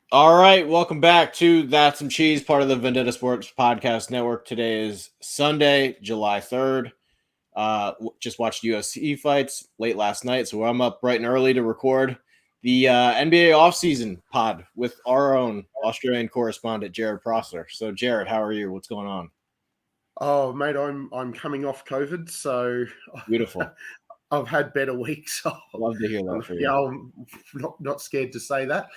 All right, welcome back to That's Some Cheese, part of the Vendetta Sports Podcast Network. Today is Sunday, July 3rd. Just watched UFC fights late last night, so I'm up bright and early to record the NBA offseason pod with our own Australian correspondent, Jarrod Prosser. So, Jarrod, how are you? What's going on? Oh, mate, I'm coming off COVID, so Beautiful. I've had better weeks. Love to hear that for you. I'm not scared to say that.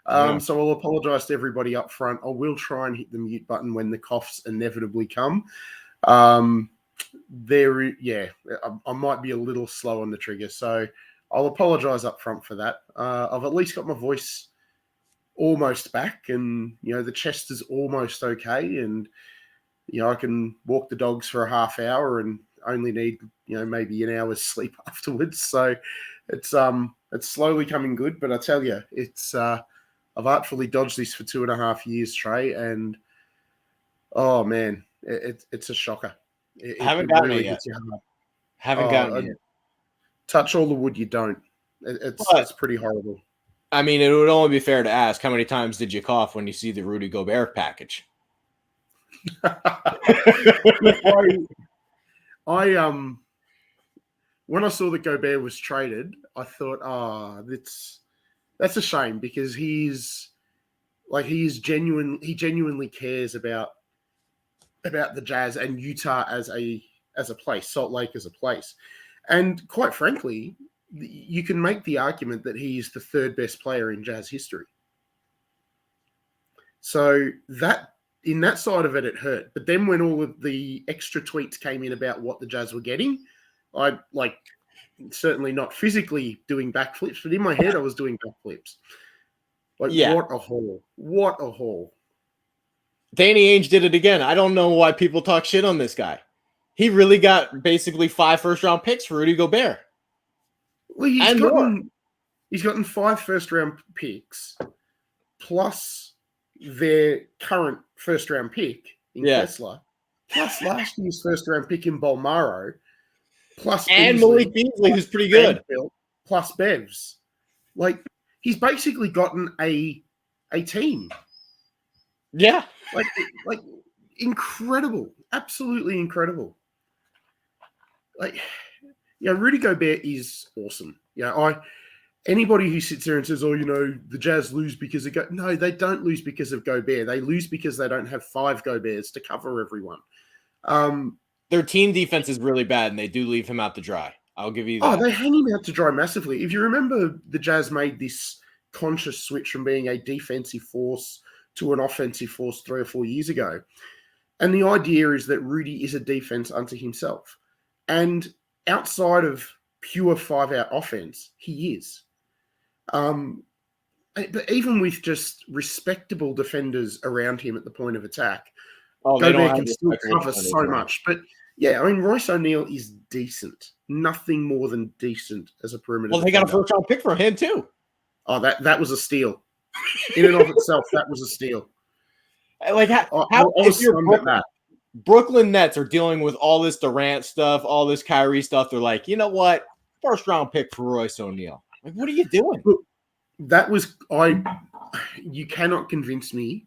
Yeah. So I'll apologise to everybody up front. I will try and hit the mute button when the coughs inevitably come. I might be a little slow on the trigger, so I'll apologise up front for that. I've at least got my voice almost back, and the chest is almost okay, and I can walk the dogs for a half hour and only need maybe an hour's sleep afterwards. So it's slowly coming good, but I tell you, I've artfully dodged this for 2.5 years, Trey, and oh man, it's a shocker. Haven't gotten it yet. Haven't gotten it yet. Touch all the wood you don't. It's pretty horrible. I mean, it would only be fair to ask, how many times did you cough when you see the Rudy Gobert package? When I saw that Gobert was traded, I thought, that's a shame, because he genuinely cares about the Jazz and Utah as a place, Salt Lake as a place. And quite frankly, you can make the argument that he is the third best player in Jazz history. So that, in that side of it, it hurt. But then when all of the extra tweets came in about what the Jazz were getting, I certainly not physically doing backflips, but in my head I was doing backflips. What a haul. What a haul. Danny Ainge did it again. I don't know why people talk shit on this guy. He really got basically 5 first-round picks for Rudy Gobert. Well, he's gotten 5 first-round picks plus their current first-round pick in Kessler, plus last year's first-round pick in Bolmaro, plus and Malik Beasley, who's pretty good, plus Bevs. He's basically gotten a team. Yeah, like incredible, absolutely incredible. Rudy Gobert is awesome. Anybody who sits there and says, the Jazz lose because of Gobert. No, they don't lose because of Gobert. They lose because they don't have 5 Goberts to cover everyone. Their team defense is really bad, and they do leave him out to dry. I'll give you that. Oh, they hang him out to dry massively. If you remember, the Jazz made this conscious switch from being a defensive force to an offensive force 3 or 4 years ago. And the idea is that Rudy is a defense unto himself. And outside of pure 5-out offense, he is. But even with just respectable defenders around him at the point of attack, Gobert can still cover so much. But Royce O'Neal is decent. Nothing more than decent as a perimeter defender. They got a first-round pick for him too. Oh, that was a steal. In and of itself, that was a steal. If you're Brooklyn Nets are dealing with all this Durant stuff, all this Kyrie stuff, they're like, you know what? First-round pick for Royce O'Neal. What are you doing? You cannot convince me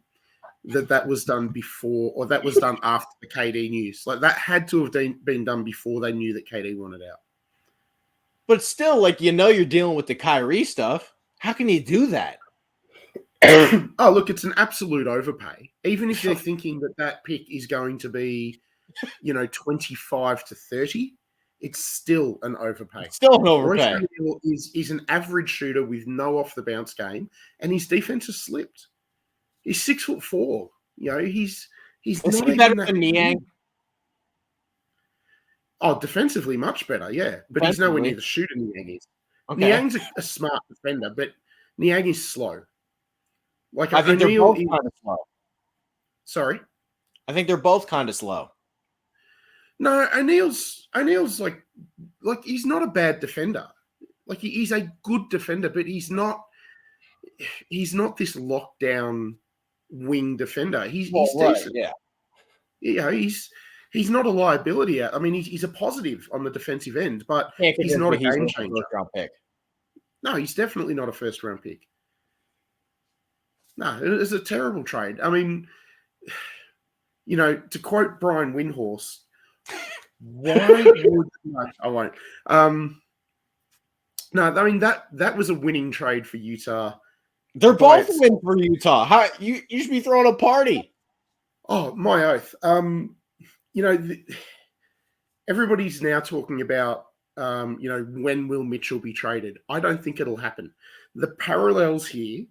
that was done before, or that was done after the KD news. That had to have been done before they knew that KD wanted out. But still, you're dealing with the Kyrie stuff. How can you do that? Oh, look, it's an absolute overpay. Even if they're thinking that pick is going to be, 25 to 30, it's still an overpay. Still an overpay. Royce O'Neal is an average shooter with no off-the-bounce game, and his defense has slipped. He's 6'4". He's not he better than Niang? Oh, defensively much better, yeah. But he's nowhere near the shooter Niang is. Okay. Niang's a smart defender, but Niang is slow. I think they're both kind of slow. Sorry? I think they're both kind of slow. No, O'Neal's he's not a bad defender. He's a good defender, but he's not this lockdown wing defender. He's decent. Yeah. He's not a liability. I mean, he's a positive on the defensive end, but he's not a game changer. First-round pick. No, he's definitely not a first-round pick. No, it was a terrible trade. I mean, to quote Brian Windhorst, why would no, I won't. No, I mean that was a winning trade for Utah. They're both win for Utah. How you should be throwing a party. Oh, my oath. Everybody's now talking about when will Mitchell be traded? I don't think it'll happen. The parallels here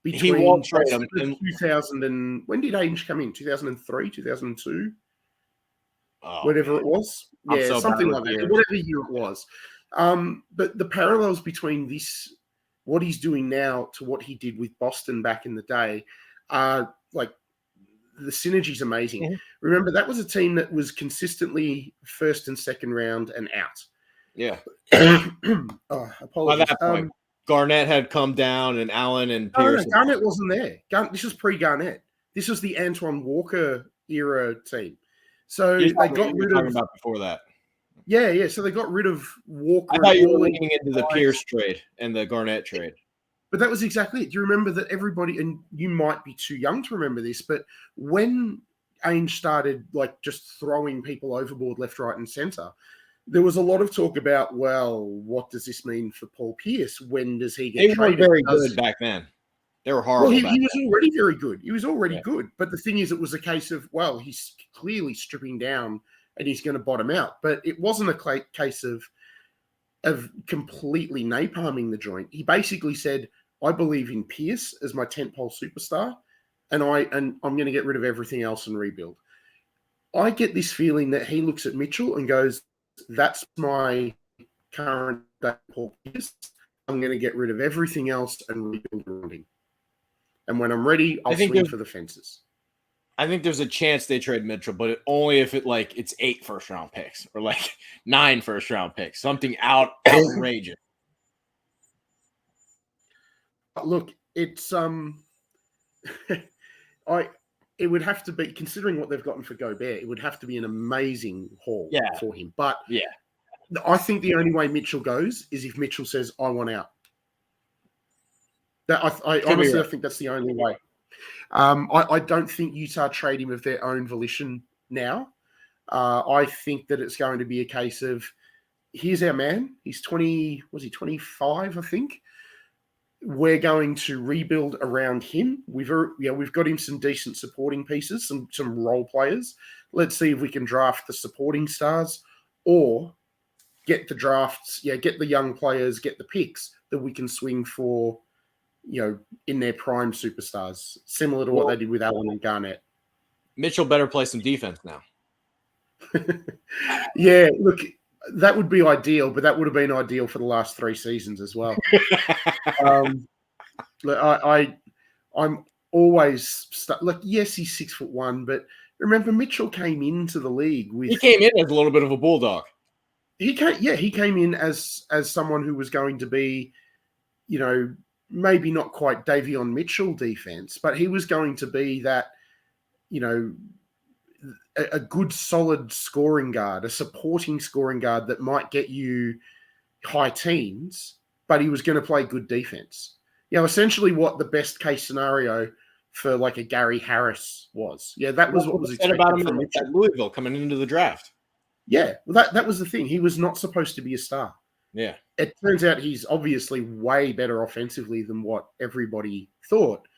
between He won't trade him. 2000 and when did Ainge come in? 2003, 2002? Oh, whatever man. it was. I'm Yeah, so something bad like with that. years. Whatever year it was. But the parallels between what he's doing now to what he did with Boston back in the day are like the synergy's amazing. Mhm. Remember, that was a team that was consistently first and second round and out. Yeah. Apologies. By that point, Garnett had come down and Allen and Pierce. No, Garnett wasn't there. This was pre-Garnett. This was the Antoine Walker era team. So they got rid of about before that. Yeah. So they got rid of Walker. I thought you were leaning into the Pierce trade and the Garnett trade. But that was exactly it. Do you remember that everybody, and you might be too young to remember this, but when Ainge started like just throwing people overboard left, right, and center, there was a lot of talk about, well, what does this mean for Paul Pierce? When does he get traded? They were very good back then. They were horrible. Well, he was already very good. He was already good. But the thing is, it was a case of, well, he's clearly stripping down and he's going to bottom out. But it wasn't a case of completely napalming the joint. He basically said, I believe in Pierce as my tentpole superstar, and I'm going to get rid of everything else and rebuild. I get this feeling that he looks at Mitchell and goes, that's my current Paul Pierce. I'm going to get rid of everything else and rebuild around him. And when I'm ready, I'll swing for the fences. I think there's a chance they trade Mitchell, but only if it's 8 first-round picks or 9 first-round picks, something outrageous. Look, it's it would have to be, considering what they've gotten for Gobert, it would have to be an amazing haul for him. But I think the only way Mitchell goes is if Mitchell says, I want out. I honestly think that's the only way. I don't think Utah trade him of their own volition now. I think that it's going to be a case of, here's our man. He's 25, I think. We're going to rebuild around him. We've got him some decent supporting pieces, some role players. Let's see if we can draft the supporting stars or get the drafts, get the young players, get the picks that we can swing for, in their prime superstars, similar to what they did with Allen and Garnett. Mitchell better play some defense now. Yeah, look, that would be ideal, but that would have been ideal for the last 3 seasons as well. I'm always yes, he's 6'1", but remember Mitchell came into the league with. He came in as a little bit of a bulldog. He came in as someone who was going to be, maybe not quite Davion Mitchell defense, but he was going to be that, a good solid scoring guard, a supporting scoring guard that might get you high teens, but he was going to play good defense. Essentially what the best case scenario for a Gary Harris was. Yeah, that was what was expected about him from at Louisville coming into the draft. Yeah, well, that was the thing. He was not supposed to be a star. Yeah. It turns out he's obviously way better offensively than what everybody thought.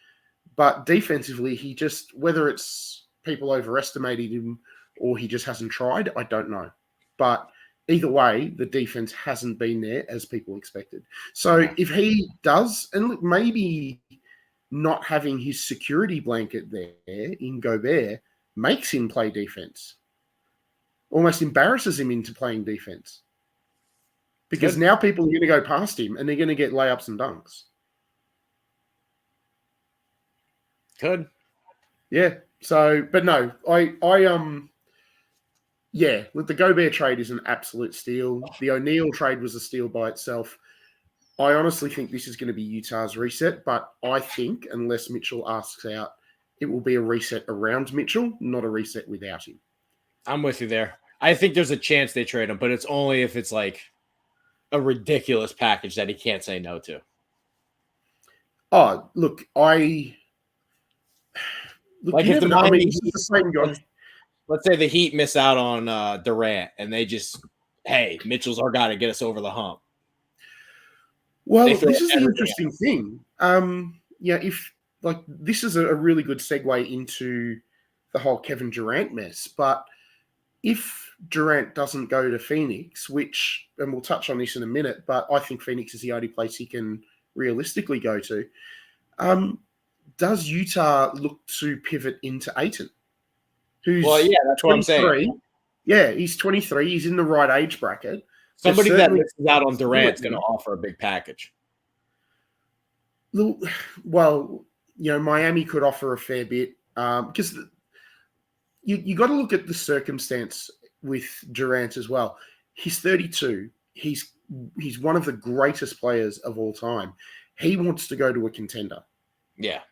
But defensively, he just, whether it's people overestimated him or he just hasn't tried, I don't know. But either way, the defense hasn't been there as people expected. So if he does, and look, maybe not having his security blanket there in Gobert makes him play defense. Almost embarrasses him into playing defense. Because now people are going to go past him and they're going to get layups and dunks. Could. Yeah. So, but no, look, the Gobert trade is an absolute steal. The O'Neal trade was a steal by itself. I honestly think this is going to be Utah's reset, but I think unless Mitchell asks out, it will be a reset around Mitchell, not a reset without him. I'm with you there. I think there's a chance they trade him, but it's only if it's a ridiculous package that he can't say no to. Oh, look, I Look, Like you if the never know. I mean, Miami this is Heat, the same guy. let's say the Heat miss out on Durant, and they just, hey, Mitchell's our guy to get us over the hump. Well, They throw this is the everything interesting thing. If like this is a really good segue into the whole Kevin Durant mess, but if Durant doesn't go to Phoenix, which, and we'll touch on this in a minute, but I think Phoenix is the only place he can realistically go to. Does Utah look to pivot into Ayton, who's Well, yeah, that's what I'm saying. Yeah, he's 23. He's in the right age bracket. Somebody that misses out on Durant's going to offer a big package. Well, Miami could offer a fair bit because you got to look at the circumstance with Durant as well. He's 32. He's one of the greatest players of all time. He wants to go to a contender. Yeah.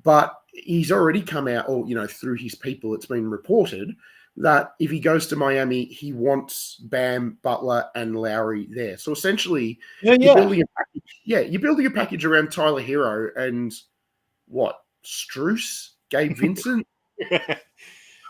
But he's already come out, or, through his people, it's been reported that if he goes to Miami, he wants Bam, Butler, and Lowry there. So essentially, you're building a package around Tyler Hero and what? Strus? Gabe Vincent?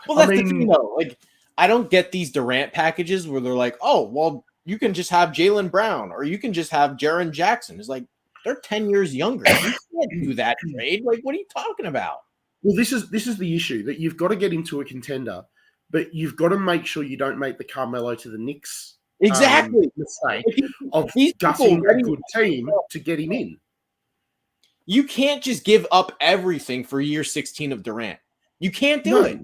Well, that's the thing, though. Like, I don't get these Durant packages where they're like, oh, well, you can just have Jaylen Brown or you can just have Jaren Jackson. It's like, they're 10 years younger. You can't do that trade. Like, what are you talking about? Well, this is the issue, that you've got to get into a contender, but you've got to make sure you don't make the Carmelo to the Knicks mistake of gutting a good team to get him in. You can't just give up everything for year 16 of Durant. You can't do it.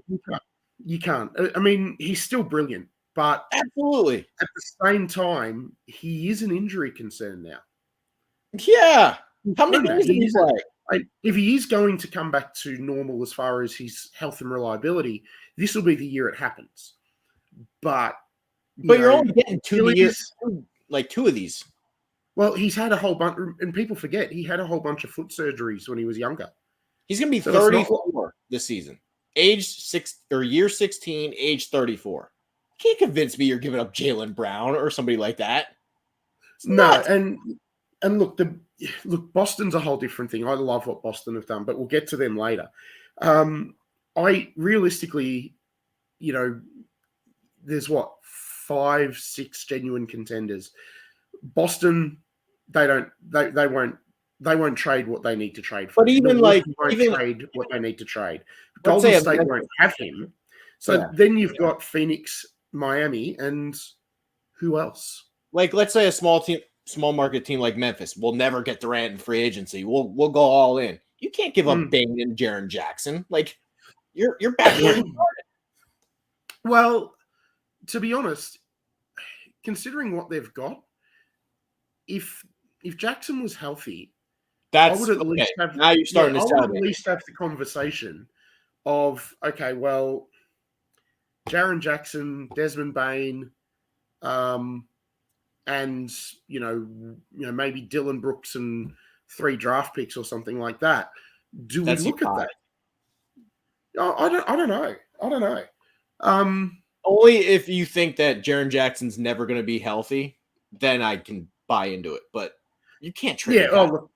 You can't. I mean, he's still brilliant, but absolutely at the same time, he is an injury concern now. Yeah. How many games did he play? If he is going to come back to normal as far as his health and reliability, this will be the year it happens. But you're only getting 2 years, like 2 of these. Well, he's had a whole bunch, and people forget he had a whole bunch of foot surgeries when he was younger. He's going to be 34 this season, year 16, age 34. You can't convince me you're giving up Jaylen Brown or somebody like that. And look, Boston's a whole different thing. I love what Boston have done, but we'll get to them later. I realistically, there's 5, 6 genuine contenders. Boston, they won't trade what they need to trade for. But trade what they need to trade. Golden State won't have him. So then you've got Phoenix, Miami, and who else? Like, let's say a small market team like Memphis will never get Durant in free agency. We'll go all in. You can't give up Bane and Jaren Jackson. Like, you're back where you started. Well, to be honest, considering what they've got, if Jackson was healthy, I would at least have. Now you're starting to at least have the conversation of, okay, well, Jaren Jackson, Desmond Bane, and maybe Dylan Brooks and 3 draft picks or something like that. Do we look at that? I don't know. Only if you think that Jaren Jackson's never going to be healthy, then I can buy into it. But you can't trade that.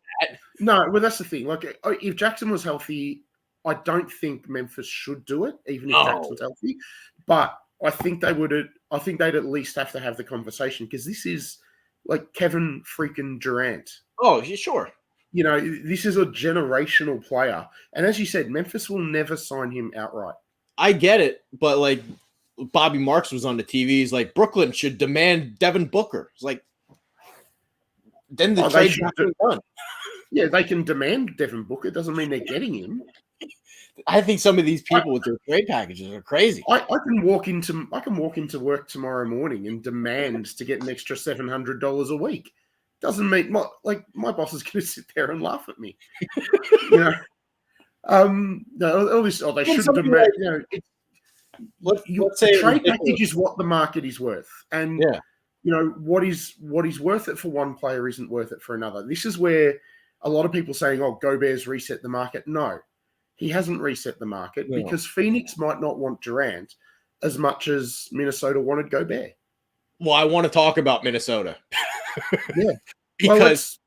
No, well, that's the thing. Like, if Jackson was healthy, I don't think Memphis should do it, even if Jackson's healthy. But I think they would. I think they'd at least have to have the conversation, because this is like Kevin freaking Durant. Oh, sure. This is a generational player, and as you said, Memphis will never sign him outright. I get it, but like Bobby Marks was on the TV. He's like, Brooklyn should demand Devin Booker. It's like, then the trade's not done. Yeah, they can demand Devin Booker. Doesn't mean they're getting him. I think some of these people with their trade packages are crazy. I can walk into work tomorrow morning and demand to get an extra $700 a week. Doesn't mean my boss is going to sit there and laugh at me. No, all this. Oh, they should demand. Let's say trade package is what the market is worth, and what is worth it for one player isn't worth it for another. This is where a lot of people saying, "Oh, Gobert's reset the market." No, he hasn't reset the market because Phoenix might not want Durant as much as Minnesota wanted Gobert. Well, I want to talk about Minnesota. Yeah. Because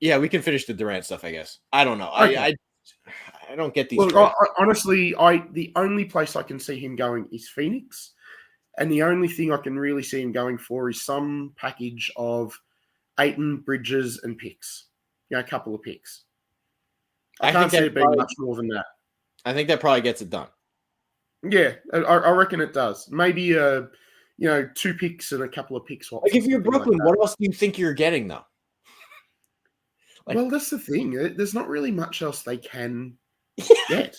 we can finish the Durant stuff, I guess. I don't know. Okay. I don't get these Look, trades. honestly, the only place I can see him going is Phoenix, and the only thing I can really see him going for is some package of Ayton, Bridges, and picks. A couple of picks. I can't see it being much more than that. I think that probably gets it done. Yeah, I reckon it does. Maybe 2 picks and a couple of pick swaps. Like if you're Brooklyn, what else do you think you're getting though? Well, that's the thing. There's not really much else they can get.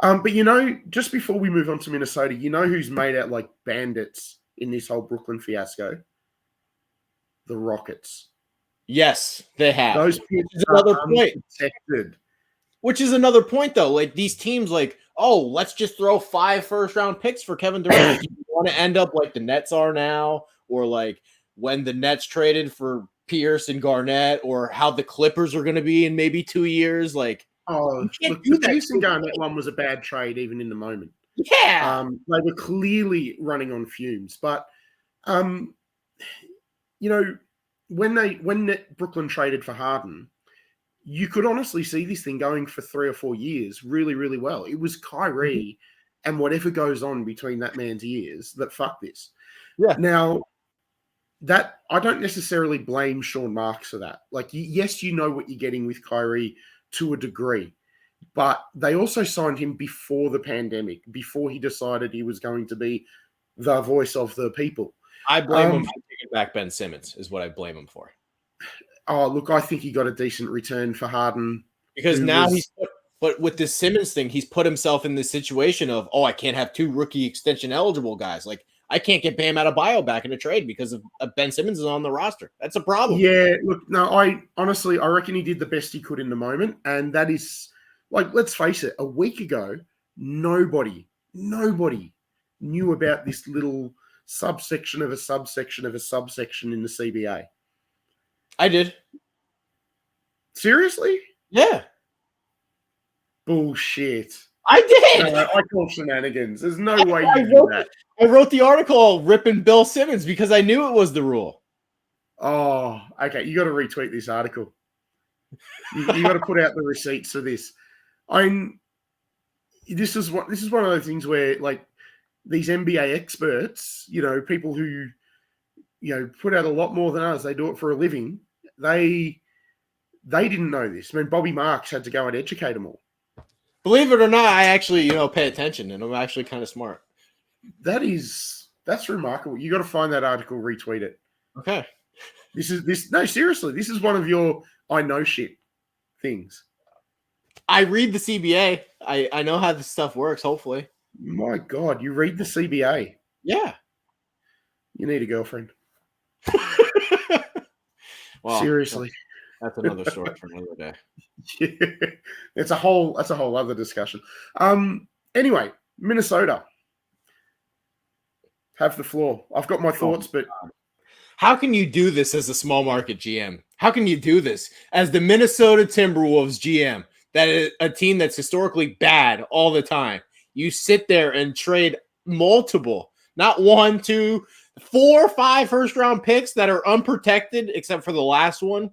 But just before we move on to Minnesota, who's made out like bandits in this whole Brooklyn fiasco? The Rockets. Yes, they have. Those picks is another point. Protected. Which is another point, though. Like these teams, like, oh, let's just throw 5 first-round picks for Kevin Durant. You want to end up like the Nets are now, or like when the Nets traded for Pierce and Garnett, or how the Clippers are going to be in maybe 2 years. Like, look, the Pierce and Garnett one was a bad trade, even in the moment. Yeah, they were clearly running on fumes, but when Brooklyn traded for Harden, you could honestly see this thing going for 3 or 4 years really, really well. It was Kyrie and whatever goes on between that man's ears that fuck this. Yeah. Now, that I don't necessarily blame Sean Marks for that. Like, yes, you know what you're getting with Kyrie to a degree, but they also signed him before the pandemic, before he decided he was going to be the voice of the people. I blame him for taking back Ben Simmons is what I blame him for. Oh, look, I think he got a decent return for Harden. Because now but with this Simmons thing, he's put himself in this situation of, I can't have 2 rookie extension eligible guys. Like, I can't get Bam Adebayo back in a trade because of Ben Simmons is on the roster. That's a problem. Yeah, look, no, I reckon he did the best he could in the moment. And that is, like, let's face it, a week ago, nobody knew about this little subsection of a subsection of a subsection in the CBA. I did. Seriously? Yeah. Bullshit. I did. No, I call shenanigans. There's no way you do that. I wrote the article ripping Bill Simmons because I knew it was the rule. Oh, okay. You got to retweet this article. You got to put out the receipts for this. This is one of those things where, like, these NBA experts, people who put out a lot more than us, they do it for a living. They didn't know this. I mean, Bobby Marks had to go and educate them all. Believe it or not, I actually, pay attention, and I'm actually kind of smart. That's remarkable. You got to find that article, retweet it. Okay. No, seriously, this is one of your I know shit things. I read the CBA. I know how this stuff works, hopefully. My God, you read the CBA? Yeah. You need a girlfriend. Well, seriously. That's another story for another day. Yeah, that's a whole other discussion. Anyway, Minnesota. Have the floor. I've got my thoughts, but how can you do this as a small market GM? How can you do this as the Minnesota Timberwolves GM? That is a team that's historically bad all the time. You sit there and trade multiple, not 1, 2, 4, 5 first-round picks that are unprotected, except for the last one.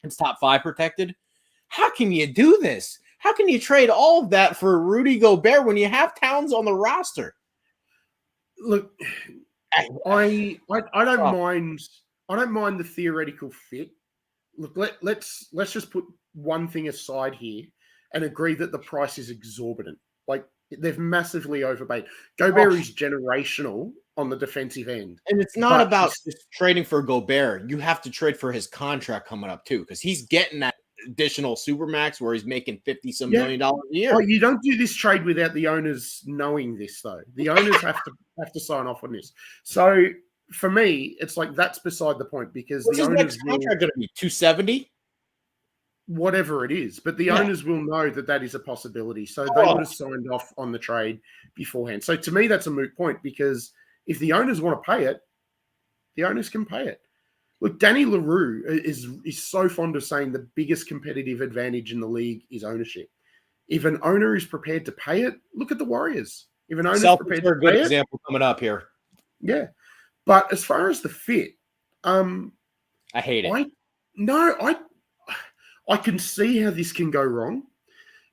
It's top 5 protected. How can you do this? How can you trade all of that for Rudy Gobert when you have Towns on the roster? Look, I don't mind. I don't mind the theoretical fit. Look, let's just put one thing aside here and agree that the price is exorbitant. Like, they've massively overpaid. Gobert is generational on the defensive end. And it's not about just trading for Gobert. You have to trade for his contract coming up too, because he's getting that additional supermax where he's making $50-some million a year. Oh, you don't do this trade without the owners knowing this, though. The owners have to sign off on this. So for me, it's like that's beside the point because what's the owners next contract going to be $270? Whatever it is, but the owners will know that is a possibility. So they would have signed off on the trade beforehand. So to me, that's a moot point because if the owners want to pay it, the owners can pay it. Look, Danny LaRue is so fond of saying the biggest competitive advantage in the league is ownership. If an owner is prepared to pay it, look at the Warriors. If an owner is prepared to pay it, good example coming up here. Yeah, but as far as the fit, I hate it. I can see how this can go wrong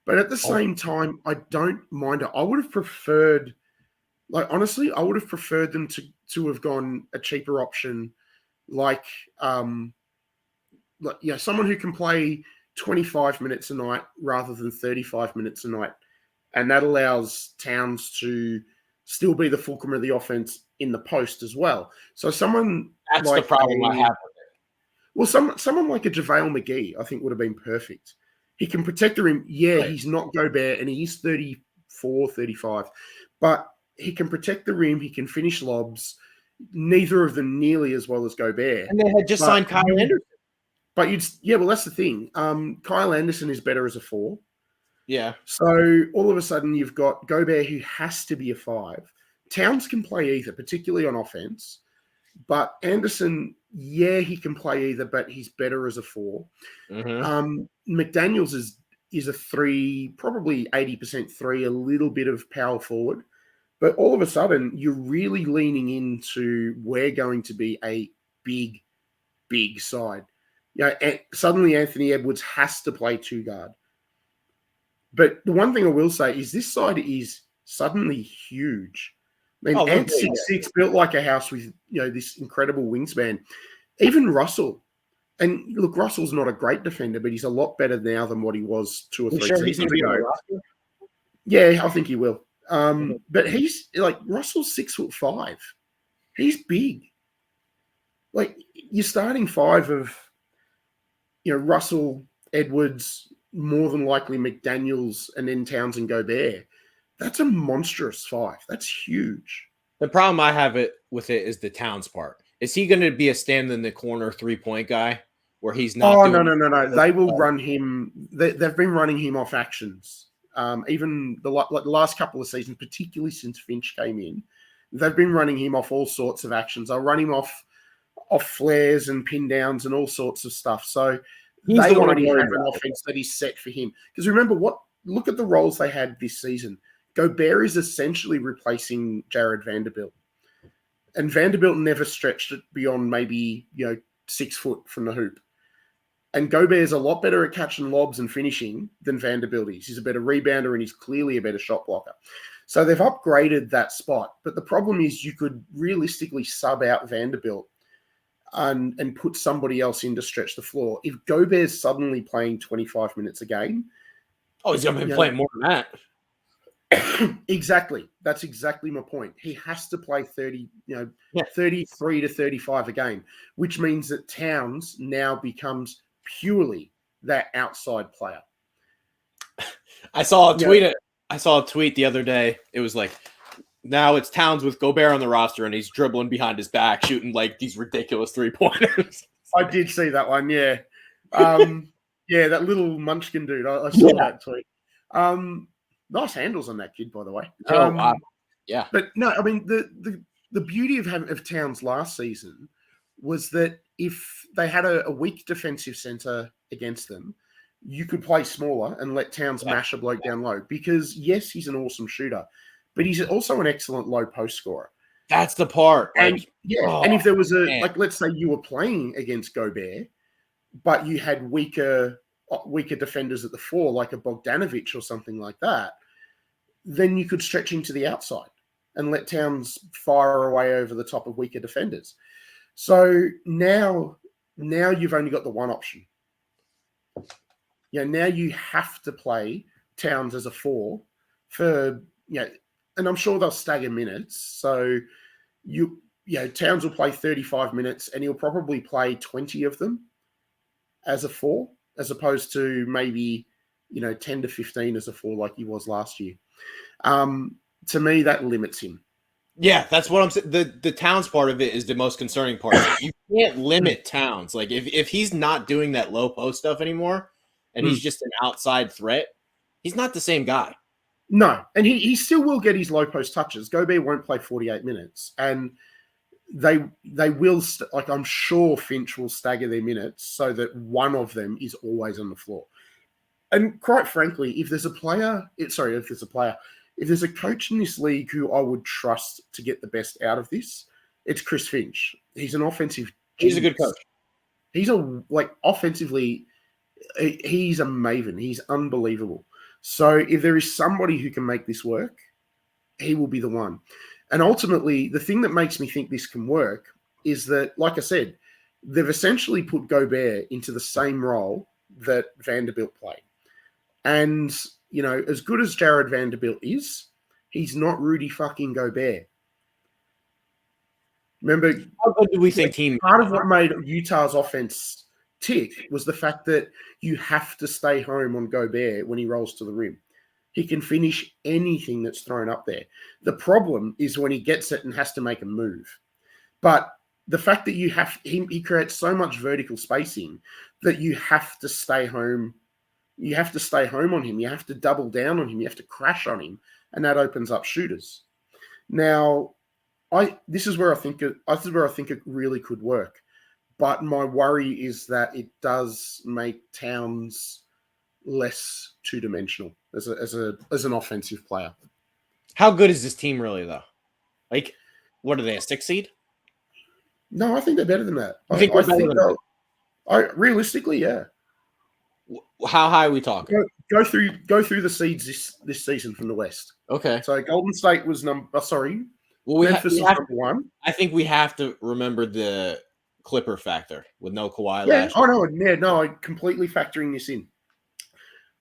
But at the same time, I don't mind it. I would have preferred, honestly, I would have preferred them to have gone a cheaper option, like someone who can play 25 minutes a night rather than 35 minutes a night. And that allows Towns to still be the fulcrum of the offense in the post as well. So someone That's the problem I have with it. Well, someone like a JaVale McGee, I think, would have been perfect. He can protect the rim. Yeah, right. He's not Gobert, and he's 34, 35. But he can protect the rim. He can finish lobs. Neither of them nearly as well as Gobert. And they had just signed Kyle Anderson. But well, that's the thing. Kyle Anderson is better as a 4. Yeah. So all of a sudden you've got Gobert, who has to be a 5. Towns can play either, particularly on offense. But Anderson, yeah, he can play either, but he's better as a 4. Mm-hmm. McDaniels is a 3, probably 80% 3, a little bit of power forward. But all of a sudden, you're really leaning into we're going to be a big, big side. Suddenly Anthony Edwards has to play 2 guard. But the one thing I will say is this side is suddenly huge. I mean, Ant 6'6", built like a house with this incredible wingspan. Even Russell, and look, Russell's not a great defender, but he's a lot better now than what he was 2 or 3 seasons ago. Yeah, I think he will. But he's like Russell's 6'5". He's big. Like you're starting 5 of Russell, Edwards, more than likely McDaniels, and then Towns and Gobert. That's a monstrous 5. That's huge. The problem I have with it is the Towns part. Is he going to be a stand in the corner 3-point guy where he's not? Oh, no. They will run him. They've been running him off actions. Even the last couple of seasons, particularly since Finch came in, they've been running him off all sorts of actions. They'll run him off flares and pin downs and all sorts of stuff. So they already have an offense that is set for him. Because remember, look at the roles they had this season. Gobert is essentially replacing Jarrod Vanderbilt. And Vanderbilt never stretched it beyond maybe 6 foot from the hoop. And Gobert is a lot better at catching lobs and finishing than Vanderbilt is. He's a better rebounder and he's clearly a better shot blocker. So they've upgraded that spot. But the problem is you could realistically sub out Vanderbilt and put somebody else in to stretch the floor. If Gobert's suddenly playing 25 minutes a game. Oh, he's going to be playing more than that. Exactly. That's exactly my point. He has to play 33 to 35 a game, which means that Towns now becomes purely that outside player. I saw a tweet the other day. It was like, now it's Towns with Gobert on the roster, and he's dribbling behind his back, shooting like these ridiculous 3-pointers. I did see that one, yeah. Yeah, that little munchkin dude. I saw that tweet. Nice handles on that kid, by the way. Wow. Yeah. But no, I mean, the beauty of Towns last season was that if they had a weak defensive center against them, you could play smaller and let Towns mash a bloke down low. Because, yes, he's an awesome shooter, but he's also an excellent low post scorer. That's the part. And and if there was let's say you were playing against Gobert, but you had weaker defenders at the 4, like a Bogdanovich or something like that, then you could stretch him to the outside and let Towns fire away over the top of weaker defenders. So now you've only got the one option. Now you have to play Towns as a 4 for, and I'm sure they'll stagger minutes. So Towns will play 35 minutes and he'll probably play 20 of them as a 4, as opposed to maybe, 10 to 15 as a 4 like he was last year. To me, that limits him. Yeah, that's what I'm saying. The Towns part of it is the most concerning part of it. You can't limit Towns. Like, if he's not doing that low post stuff anymore and he's just an outside threat, he's not the same guy. No, and he still will get his low post touches. Gobert won't play 48 minutes. And they will, I'm sure Finch will stagger their minutes so that one of them is always on the floor. And quite frankly, if there's a coach in this league who I would trust to get the best out of this, it's Chris Finch. He's an offensive genius. He's a good coach. He's offensively, he's a maven. He's unbelievable. So if there is somebody who can make this work, he will be the one. And ultimately, the thing that makes me think this can work is that, like I said, they've essentially put Gobert into the same role that Vanderbilt played. And, you know, as good as Jarrod Vanderbilt is, he's not Rudy fucking Gobert. Remember, How good do we think part of what made Utah's offense tick was the fact that you have to stay home on Gobert when he rolls to the rim. He can finish anything that's thrown up there. The problem is when he gets it and has to make a move. But the fact that he creates so much vertical spacing that you have to stay home. You have to stay home on him. You have to double down on him. You have to crash on him, and that opens up shooters. Now, this is where I think it really could work. But my worry is that it does make Towns less two-dimensional as an offensive player. How good is this team really, though? Like, what are they, a 6 seed? No, I think they're better than that. Realistically, yeah. How high are we talking? Go through the seeds this season from the West. Okay. So Golden State was Memphis was number 1. I think we have to remember the Clipper factor with no Kawhi last year. I'm completely factoring this in.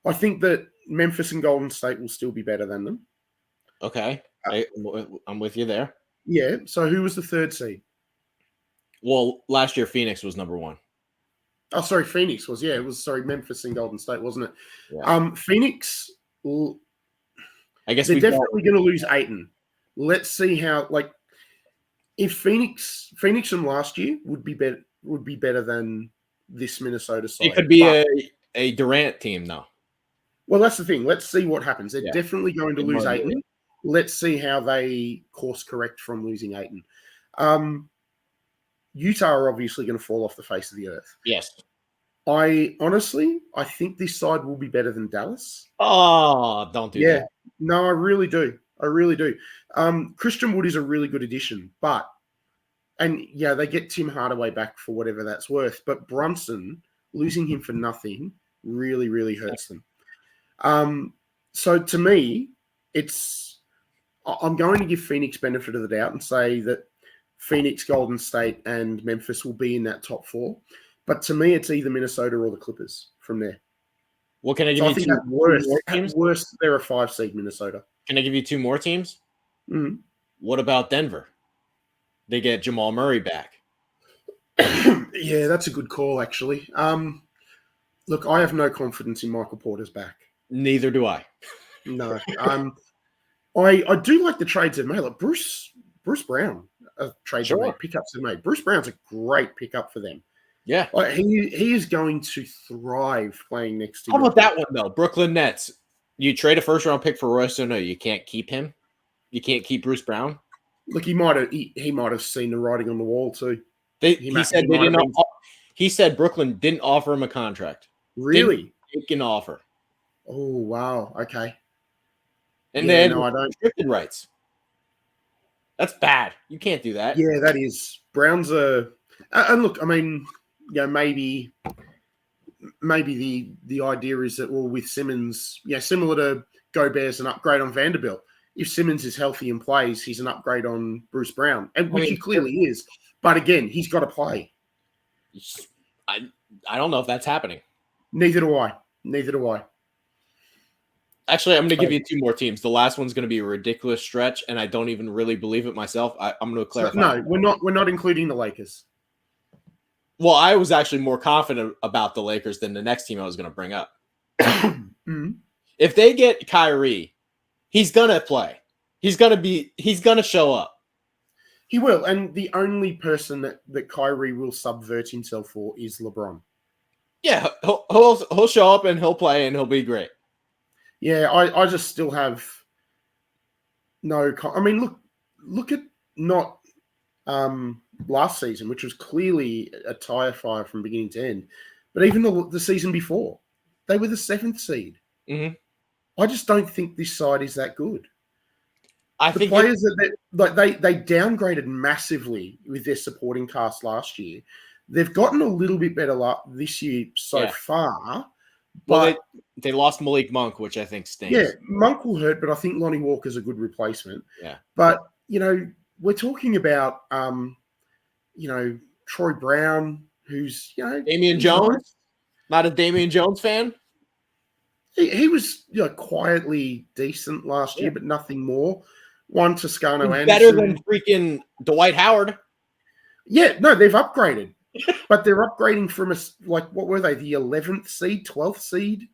I think that Memphis and Golden State will still be better than them. Okay. I'm with you there. Yeah. So who was the 3rd seed? Well, last year Phoenix was number 1. Oh, sorry, Phoenix was. Yeah, it was. Sorry, Memphis and Golden State, wasn't it? Yeah. Phoenix. I guess they're definitely going to lose Ayton. Let's see how. Like, if Phoenix from last year would be better than this Minnesota side. It could be a Durant team, though. Well, that's the thing. Let's see what happens. They're definitely going to lose Ayton. Let's see how they course correct from losing Ayton. Utah are obviously going to fall off the face of the earth. Yes. I think this side will be better than Dallas. Oh, don't do that. No, I really do. Christian Wood is a really good addition, they get Tim Hardaway back for whatever that's worth. But Brunson, losing him for nothing, really, really hurts them. So to me, I'm going to give Phoenix benefit of the doubt and say that Phoenix, Golden State, and Memphis will be in that top 4. But to me, it's either Minnesota or the Clippers from there. Well, can I give you two more teams? At worst, they're a 5 seed Minnesota. Can I give you 2 more teams? Mm-hmm. What about Denver? They get Jamal Murray back. Yeah, that's a good call, actually. Look, I have no confidence in Michael Porter's back. Neither do I. No. I do like the trades they've made. Like Bruce Brown. Trades made, pickups they've made. Bruce Brown's a great pickup for them. Yeah. Like, he is going to thrive playing next to How about that one, though? Brooklyn Nets. You trade a first-round pick for Royce O'Neal. You can't keep him? You can't keep Bruce Brown? Look, he might have seen the writing on the wall, too. He said Brooklyn didn't offer him a contract. Really? Didn't make an offer. Oh, wow. Okay. And I don't. Restricted rights. That's bad. You can't do that. Yeah, that is. Brown's and look, I mean, maybe the idea is that, well, with Simmons, similar to Gobert's an upgrade on Vanderbilt. If Simmons is healthy and plays, he's an upgrade on Bruce Brown, which he clearly is. But again, he's got to play. I don't know if that's happening. Neither do I. Actually, I'm going to give you 2 more teams. The last one's going to be a ridiculous stretch, and I don't even really believe it myself. I'm going to clarify. No, we're not including the Lakers. Well, I was actually more confident about the Lakers than the next team I was going to bring up. Mm-hmm. If they get Kyrie, he's going to play. He's going to show up. He will, and the only person that Kyrie will subvert himself for is LeBron. Yeah, he'll show up and he'll play and he'll be great. Yeah, I just still have no. I mean, look at not last season, which was clearly a tire fire from beginning to end, but even the season before, they were the 7th seed. Mm-hmm. I just don't think this side is that good. I think players they downgraded massively with their supporting cast last year. They've gotten a little bit better this year so far, But they lost Malik Monk, which I think stinks. yeah, Monk will hurt, but I think Lonnie Walker's a good replacement. Yeah. But, we're talking about, Troy Brown, who's, Damian Jones? Nice. Not a Damian Jones fan? He was quietly decent last year, but nothing more. One Toscano Anderson. Better than freaking Dwight Howard. Yeah, no, they've upgraded. But they're upgrading from what were they, the 11th seed, 12th seed?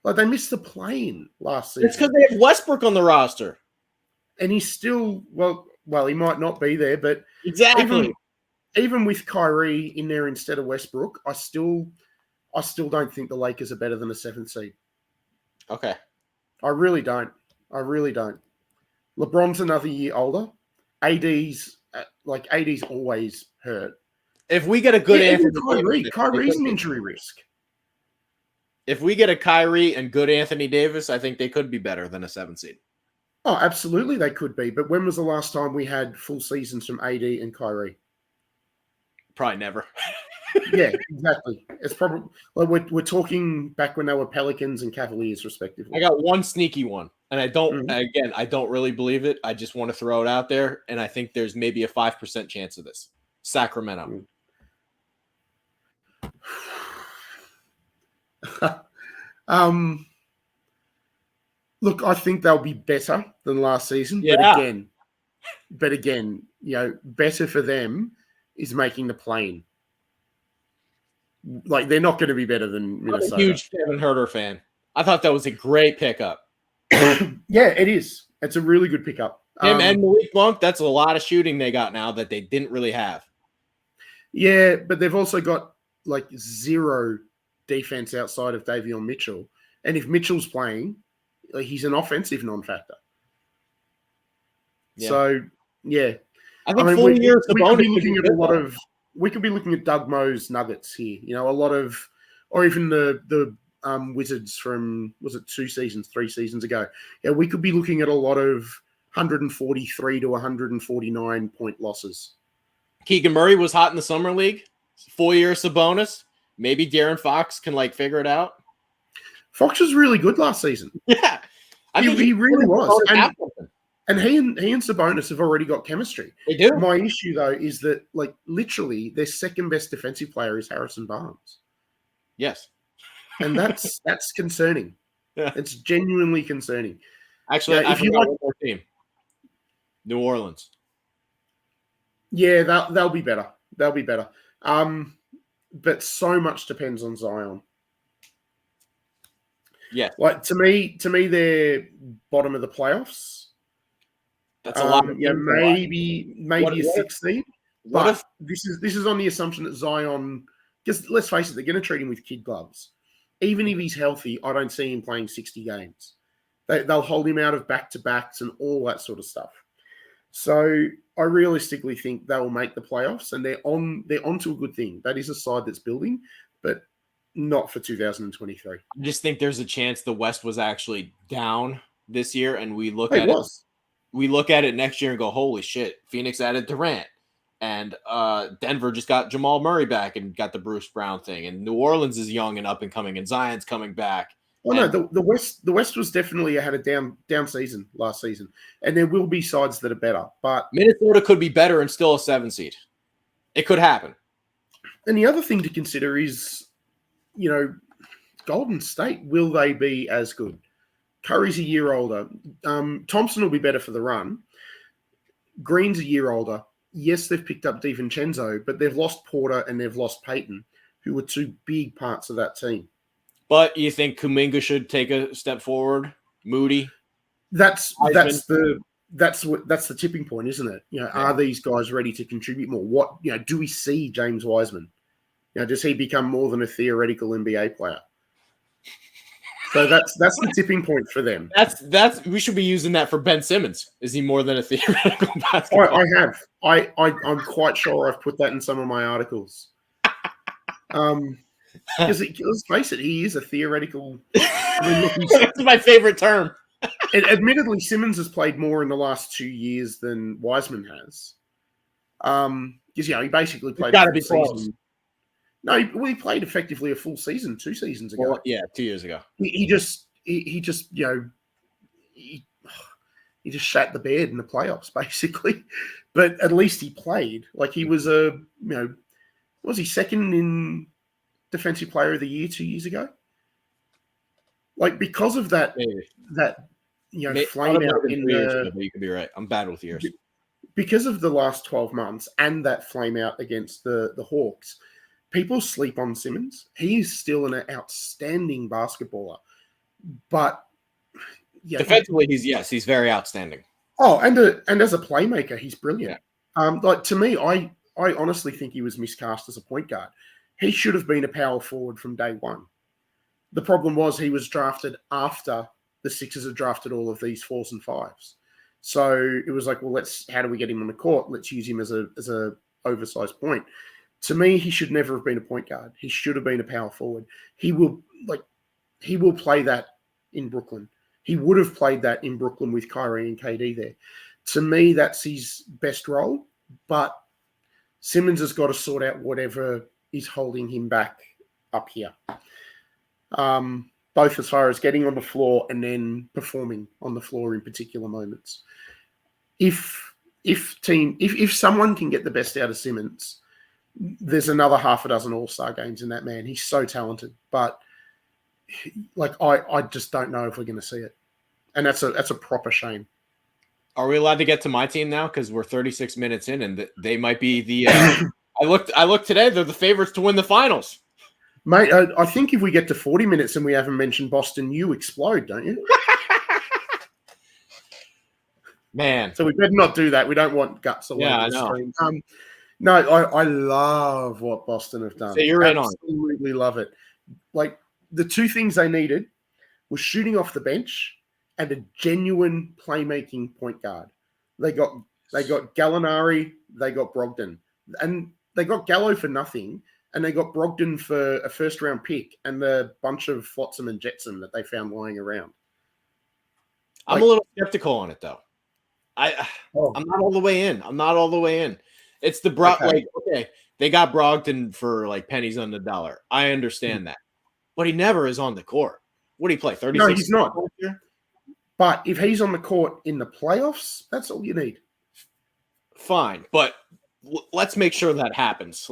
Like, they missed the play-in last season. It's because they have Westbrook on the roster. And he's still, well, he might not be there, but exactly. Even with Kyrie in there instead of Westbrook, I still don't think the Lakers are better than a 7th seed. Okay. I really don't. LeBron's another year older. AD's always hurt. If we get a good Anthony Kyrie's an injury risk. If we get a Kyrie and good Anthony Davis, I think they could be better than a 7th seed. Oh, absolutely they could be. But when was the last time we had full seasons from AD and Kyrie? Probably never. Yeah, exactly. It's probably we're talking back when they were Pelicans and Cavaliers, respectively. I got one sneaky one, and I don't. Again, I don't really believe it. I just want to throw it out there, and I think there's maybe a 5% chance of this. Sacramento. Look, I think they'll be better than last season. Yeah. But again, better for them is making the play-in. Like, they're not going to be better than Minnesota. I'm a huge Kevin Huerter fan. I thought that was a great pickup. Yeah, it is. It's a really good pickup. Him and Malik Monk, that's a lot of shooting they got now that they didn't really have. Yeah, but they've also got zero defense outside of Davion Mitchell. And if Mitchell's playing, he's an offensive non-factor. Yeah. So, yeah. I think 4 years we could be looking at a lot of – we could be looking at Doug Moe's Nuggets here. A lot of – or even the Wizards from, was it 3 seasons ago? Yeah, we could be looking at a lot of 143 to 149 point losses. Keegan Murray was hot in the summer league. 4 years Sabonis. Maybe De'Aaron Fox can figure it out. Fox was really good last season. Yeah, he really was. And he and Sabonis have already got chemistry. They do. My issue though is that literally their second best defensive player is Harrison Barnes. Yes, and that's concerning. Yeah. It's genuinely concerning. Actually, if you want one more team, New Orleans. Yeah, they'll be better. They'll be better. But so much depends on Zion. Yeah. To me, they're bottom of the playoffs. That's a lot. Yeah, maybe a 6th seed. But this is on the assumption that Zion, because let's face it, they're going to treat him with kid gloves. Even if he's healthy, I don't see him playing 60 games. They'll hold him out of back-to-backs and all that sort of stuff. So I realistically think they will make the playoffs, and they're onto a good thing. That is a side that's building, but not for 2023. I just think there's a chance the West was actually down this year, and we look at it next year and go, holy shit, Phoenix added Durant, and Denver just got Jamal Murray back and got the Bruce Brown thing, and New Orleans is young and up and coming, and Zion's coming back. No, the West was definitely had a down season last season, and there will be sides that are better, but Minnesota could be better and still a 7 seed. It could happen. And the other thing to consider is, Golden State, will they be as good? Curry's a year older. Thompson will be better for the run. Green's a year older. Yes, they've picked up DiVincenzo, but they've lost Porter and they've lost Peyton, who were 2 big parts of that team. But you think Kuminga should take a step forward? Moody? That's the tipping point, isn't it? Are these guys ready to contribute more? What do we see James Wiseman? Does he become more than a theoretical NBA player? So that's the tipping point for them. That's we should be using that for Ben Simmons. Is he more than a theoretical basketball? I have. I'm quite sure I've put that in some of my articles. Because let's face it, he is a theoretical. That's my favorite term. Admittedly, Simmons has played more in the last 2 years than Wiseman has. Because he basically played. Got to be close. No, he played effectively a full season 2 seasons ago. Well, yeah, 2 years ago. He just he just shat the bed in the playoffs basically. But at least he played. Like he was was he second in Defensive Player of the Year 2 years ago? Like because of that Maybe. flame out in the. But you could be right. I'm bad with years. Because of the last 12 months and that flame out against the Hawks, people sleep on Simmons. He's still an outstanding basketballer, but defensively, he's very outstanding. Oh, and as a playmaker, he's brilliant. Yeah. Like to me, I honestly think he was miscast as a point guard. He should have been a power forward from day one. The problem was he was drafted after the Sixers had drafted all of these 4s and 5s. So it was like, well, how do we get him on the court? Let's use him as a oversized point. To me, he should never have been a point guard. He should have been a power forward. He will play that in Brooklyn. He would have played that in Brooklyn with Kyrie and KD there. To me, that's his best role. But Simmons has got to sort out whatever is holding him back up here. Both as far as getting on the floor and then performing on the floor in particular moments. If someone can get the best out of Simmons, there's another half a dozen All-Star games in that man. He's so talented, but I just don't know if we're going to see it, and that's a proper shame. Are we allowed to get to my team now? Because we're 36 minutes in, and they might be the. I looked today; they're the favorites to win the finals. Mate, I think if we get to 40 minutes and we haven't mentioned Boston, you explode, don't you? Man. So we better not do that. We don't want guts all over the screen. No, I love what Boston have done. So you're in on it. Absolutely love it. Like, the two things they needed was shooting off the bench and a genuine playmaking point guard. They got Gallinari, they got Brogdon. And they got Gallo for nothing. And they got Brogdon for a first-round pick and the bunch of flotsam and jetsam that they found lying around. I'm a little skeptical on it, though. I'm not all the way in. It's the okay, they got Brogdon for like pennies on the dollar. I understand that. But he never is on the court. What do he play, 36? No, he's not. But if he's on the court in the playoffs, that's all you need. Fine, but let's make sure that happens.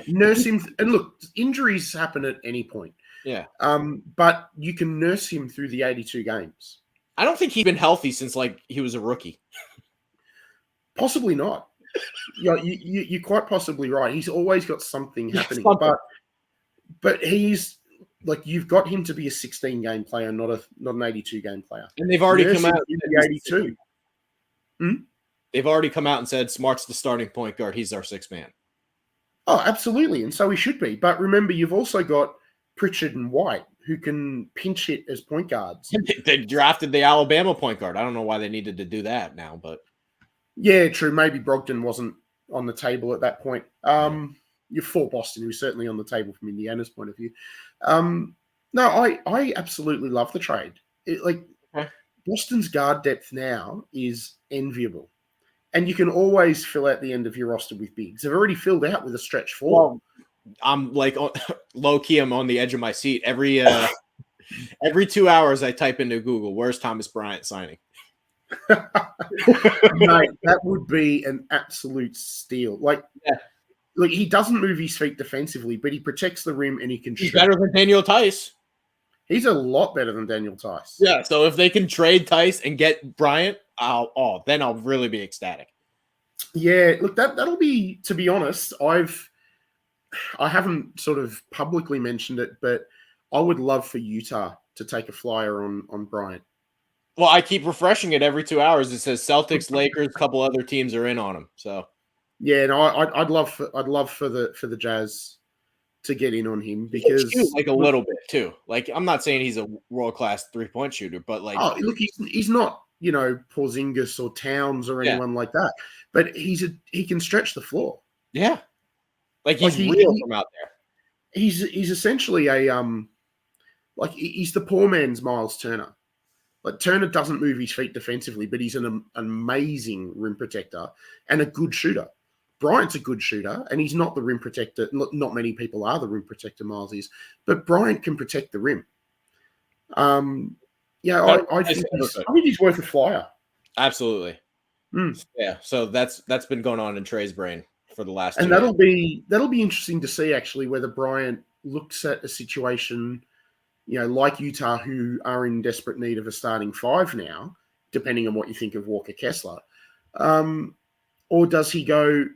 Nurse him. And look, injuries happen at any point. Yeah. But you can nurse him through the 82 games. I don't think he's been healthy since he was a rookie. Possibly not. You're quite possibly right. He's always got something happening. But he's you've got him to be a 16-game player, not an 82-game player. And they've already come out in the 82. They've already come out and said Smart's the starting point guard. He's our sixth man. Oh, absolutely. And so he should be. But remember, you've also got Pritchard and White who can pinch hit as point guards. They drafted the Alabama point guard. I don't know why they needed to do that now, but. Yeah, true. Maybe Brogdon wasn't on the table at that point. You're for Boston. He was certainly on the table from Indiana's point of view. No, I absolutely love the trade. Boston's guard depth now is enviable. And you can always fill out the end of your roster with bigs. They've already filled out with a stretch four. Well, I'm low-key, I'm on the edge of my seat. Every 2 hours I type into Google, where's Thomas Bryant signing? Mate, that would be an absolute steal. He doesn't move his feet defensively, but he protects the rim and he can shoot. He's better than Daniel Tice. He's a lot better than Daniel Tice. Yeah, so if they can trade Tice and get Bryant, then I'll really be ecstatic. Yeah, look, that'll be, to be honest, I haven't sort of publicly mentioned it, but I would love for Utah to take a flyer on Bryant. Well, I keep refreshing it every 2 hours. It says Celtics, Lakers, a couple other teams are in on him. So, yeah, no, I'd love for the Jazz to get in on him because a little bit too. I'm not saying he's a world-class 3-point shooter, but look, he's not Porzingis or Towns or anyone like that, but he can stretch the floor. Yeah, he's real from out there. He's essentially he's the poor man's Miles Turner. Turner doesn't move his feet defensively, but he's an amazing rim protector and a good shooter. Bryant's a good shooter, and he's not the rim protector. Not many people are the rim protector, Miles is, but Bryant can protect the rim. Yeah, I think he's worth a flyer. Absolutely. Yeah, so that's been going on in Trey's brain for the last 2 and days. that'll be interesting to see actually whether Bryant looks at a situation, like Utah, who are in desperate need of a starting five now, depending on what you think of Walker Kessler, or does he go?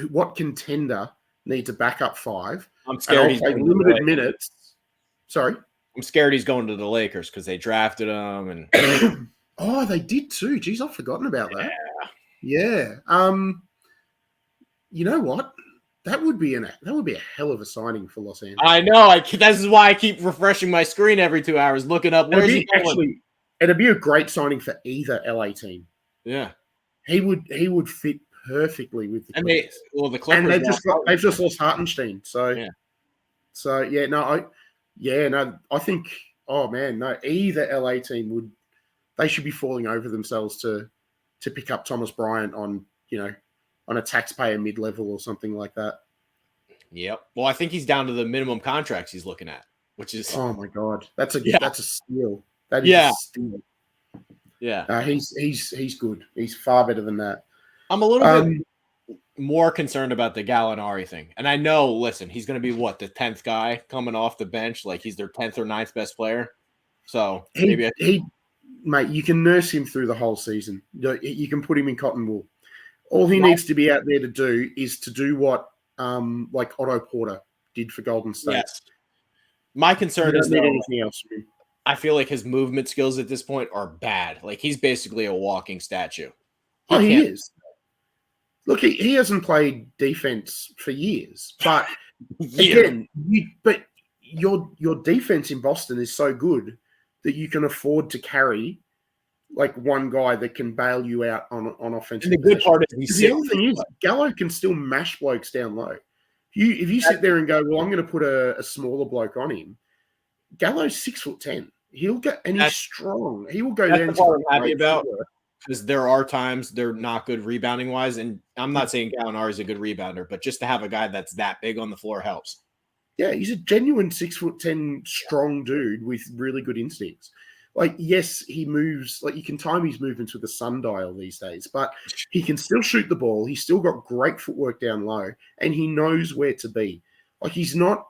What contender needs a backup five? I'm scared he's play limited minutes. Sorry, I'm scared he's going to the Lakers because they drafted him and. Oh, they did too. Jeez, I've forgotten about that. Yeah. You know what? That would be a hell of a signing for Los Angeles. I know. This is why I keep refreshing my screen every 2 hours, looking up where's he going. Actually, it'd be a great signing for either LA team. Yeah, he would fit perfectly with the Clippers. The Clippers, and they've just lost Hartenstein. I think. Oh man, no, either LA team would. They should be falling over themselves to pick up Thomas Bryant on a taxpayer mid-level or something like that. Yep. Well, I think he's down to the minimum contracts he's looking at, which is oh my god, that's a steal. That is a steal. Yeah, he's good. He's far better than that. I'm a little bit more concerned about the Gallinari thing, and I know. Listen, he's going to be the 10th guy coming off the bench, like he's their 10th or 9th best player. So mate, you can nurse him through the whole season. You can put him in cotton wool. All he needs to be out there to do is to do what like Otto Porter did for Golden State. Yes. My concern is anything else. I feel like his movement skills at this point are bad. Like he's basically a walking statue. He is. Look, he hasn't played defense for years, but again, your defense in Boston is so good that you can afford to carry like one guy that can bail you out on offensive. And the good part is the other thing is Gallo can still mash blokes down low. If you sit there and go, well, I'm going to put a smaller bloke on him, Gallo's 6'10". He'll get and he's strong. He will go down. That's what I'm happy about because there are times they're not good rebounding wise, and I'm not saying Gallinari is a good rebounder, but just to have a guy that's that big on the floor helps. Yeah, he's a genuine 6'10" strong dude with really good instincts. Like, yes, he moves, like you can time his movements with a sundial these days, but he can still shoot the ball. He's still got great footwork down low, and he knows where to be. Like he's not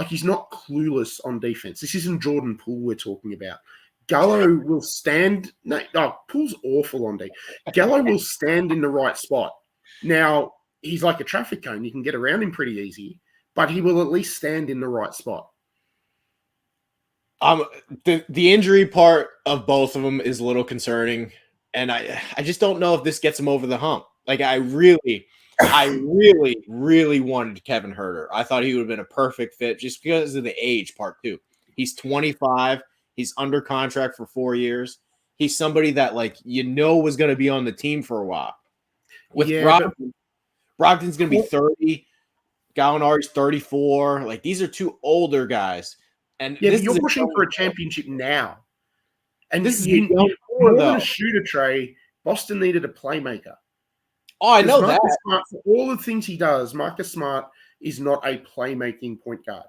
clueless on defense. This isn't Jordan Poole we're talking about. Gallo will stand. No, Poole's awful on D. Gallo will stand in the right spot. Now, he's like a traffic cone. You can get around him pretty easy, but he will at least stand in the right spot. The injury part of both of them is a little concerning, and I just don't know if this gets him over the hump. Like I really wanted Kevin Huerter. I thought he would have been a perfect fit just because of the age part too. He's 25. He's under contract for 4 years. He's somebody that was going to be on the team for a while. With Brogdon's going to be 30. Gallinari's 34. Like these are two older guys. And but you're pushing for a championship now. And this is more than a shooter, Trey. Boston needed a playmaker. Oh, I know that. Smart, for all the things he does, Marcus Smart is not a playmaking point guard.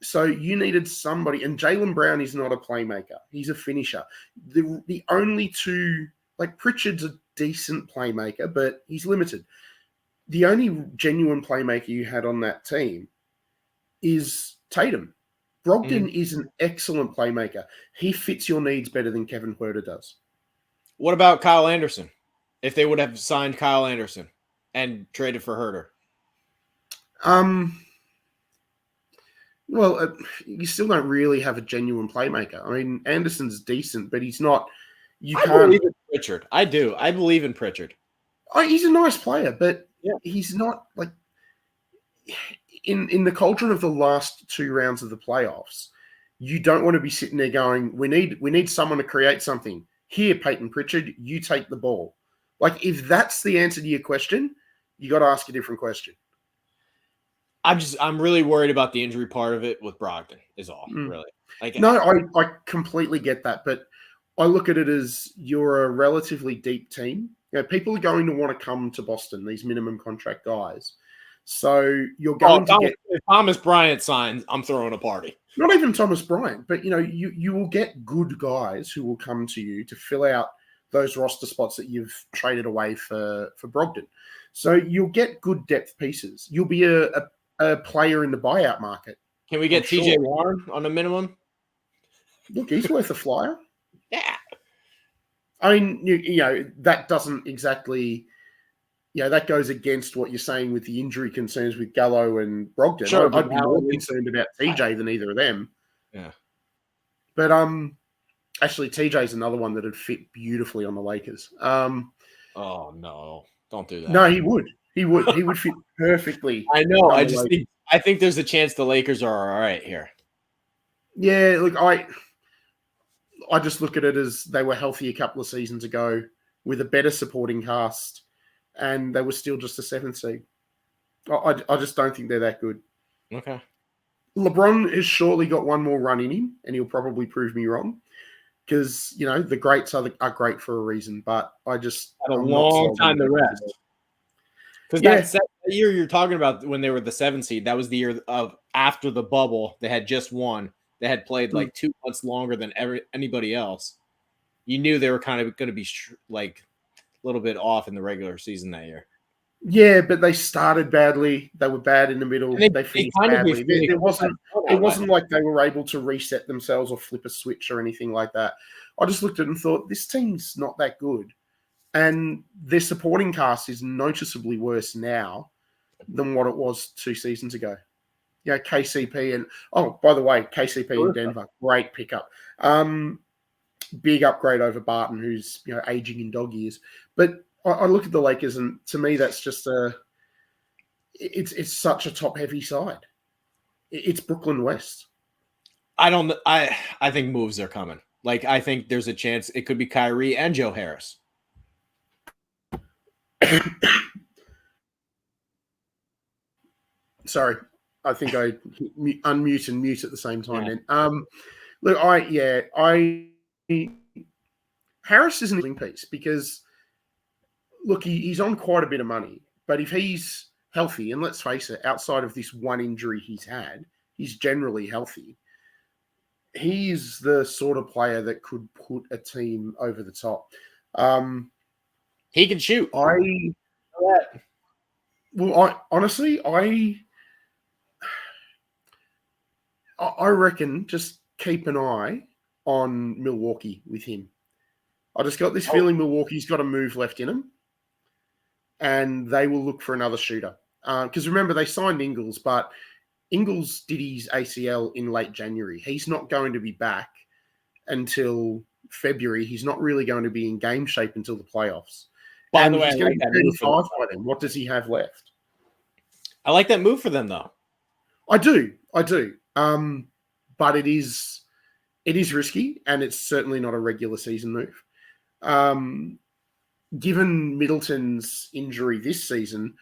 So you needed somebody, and Jaylen Brown is not a playmaker. He's a finisher. The only two, like Pritchard's a decent playmaker, but he's limited. The only genuine playmaker you had on that team is Tatum. Brogdon is an excellent playmaker. He fits your needs better than Kevin Huerter does. What about Kyle Anderson? If they would have signed Kyle Anderson and traded for Huerter? Well, you still don't really have a genuine playmaker. I mean, Anderson's decent, but he's not. I believe in Pritchard. I do. I believe in Pritchard. Oh, he's a nice player, but he's not like in the cauldron of the last 2 rounds of the playoffs. You don't want to be sitting there going, "We need someone to create something." Here, Peyton Pritchard, you take the ball. Like, if that's the answer to your question, you got to ask a different question. I'm really worried about the injury part of it with Brogdon is all, really. No, I completely get that, but I look at it as you're a relatively deep team People are going to want to come to Boston, these minimum contract guys. So you're going to get... If Thomas Bryant signs, I'm throwing a party. Not even Thomas Bryant, but, you will get good guys who will come to you to fill out those roster spots that you've traded away for Brogdon. So you'll get good depth pieces. You'll be a player in the buyout market. Can we get TJ Warren on a minimum? Look, he's worth a flyer. Yeah. I mean, that doesn't exactly, that goes against what you're saying with the injury concerns with Gallo and Brogdon. Sure, I'd be more concerned about TJ than either of them. Yeah. But actually, TJ's another one that would fit beautifully on the Lakers. Oh no, don't do that. No, he would. He would fit perfectly. I know. I think there's a chance the Lakers are all right here. Yeah, look, I just look at it as they were healthy a couple of seasons ago with a better supporting cast, and they were still just a 7th seed. I just don't think they're that good. Okay. LeBron has surely got one more run in him, and he'll probably prove me wrong because, the greats are great for a reason, but I just... Had a long time to rest. Because that year you're talking about when they were the 7th seed, that was the year of after the bubble. They had just won. They had played like 2 months longer than anybody else. You knew they were kind of going to be like a little bit off in the regular season that year. Yeah, but they started badly. They were bad in the middle. They finished badly. It wasn't like they were able to reset themselves or flip a switch or anything like that. I just looked at it and thought, this team's not that good. And their supporting cast is noticeably worse now than what it was 2 seasons ago. KCP and... Oh, by the way, KCP in Denver, great pickup. Big upgrade over Barton, who's, aging in dog years. But I look at the Lakers, and to me, that's just it's such a top-heavy side. It's Brooklyn West. I think moves are coming. Like, I think there's a chance it could be Kyrie and Joe Harris. Sorry, I think I unmute and mute at the same time. Yeah. Look, Harris is an interesting piece because, look, he's on quite a bit of money, but if he's healthy, and let's face it, outside of this one injury he's had, he's generally healthy. He's the sort of player that could put a team over the top. He can shoot. Honestly, I reckon just keep an eye on Milwaukee with him. I just got this feeling Milwaukee's got a move left in him, and they will look for another shooter. Because remember, they signed Ingles, but Ingles did his ACL in late January. He's not going to be back until February. He's not really going to be in game shape until the playoffs. By the way, he's going to be 35 by then. What does he have left? I like that move for them, though. I do. But it is risky, and it's certainly not a regular season move. Given Middleton's injury this season,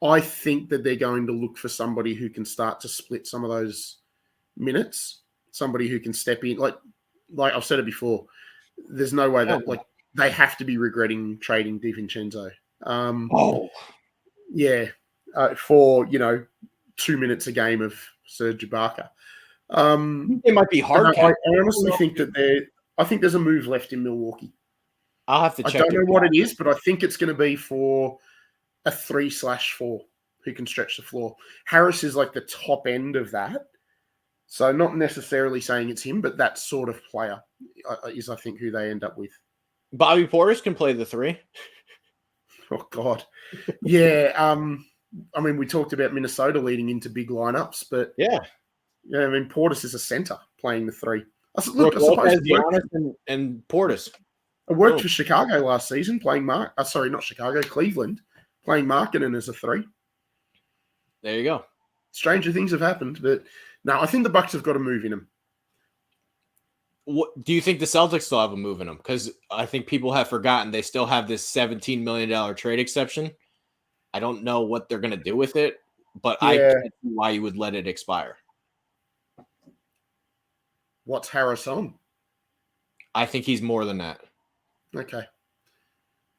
I think that they're going to look for somebody who can start to split some of those minutes, somebody who can step in. Like I've said it before, there's no way that they have to be regretting trading DiVincenzo. For 2 minutes a game of Serge Ibaka. It might be hard. I honestly think that I think there's a move left in Milwaukee. I'll have to check. I don't know what it is, but I think it's going to be for a 3/4 who can stretch the floor. Harris is like the top end of that. So not necessarily saying it's him, but that sort of player is, I think, who they end up with. Bobby Portis can play the 3. Oh, God. Yeah. I mean, we talked about Minnesota leading into big lineups, but yeah, I mean, Portis is a center playing the 3. Look, I suppose Giannis and Portis. I worked for Chicago last season playing Cleveland, playing Markkanen as a 3. There you go. Stranger things have happened, but no, I think the Bucks have got a move in them. What do you think the Celtics still have a move in them? Because I think people have forgotten they still have this $17 million trade exception. I don't know what they're going to do with it, but I can't see why you would let it expire. What's Harris on? I think he's more than that. Okay.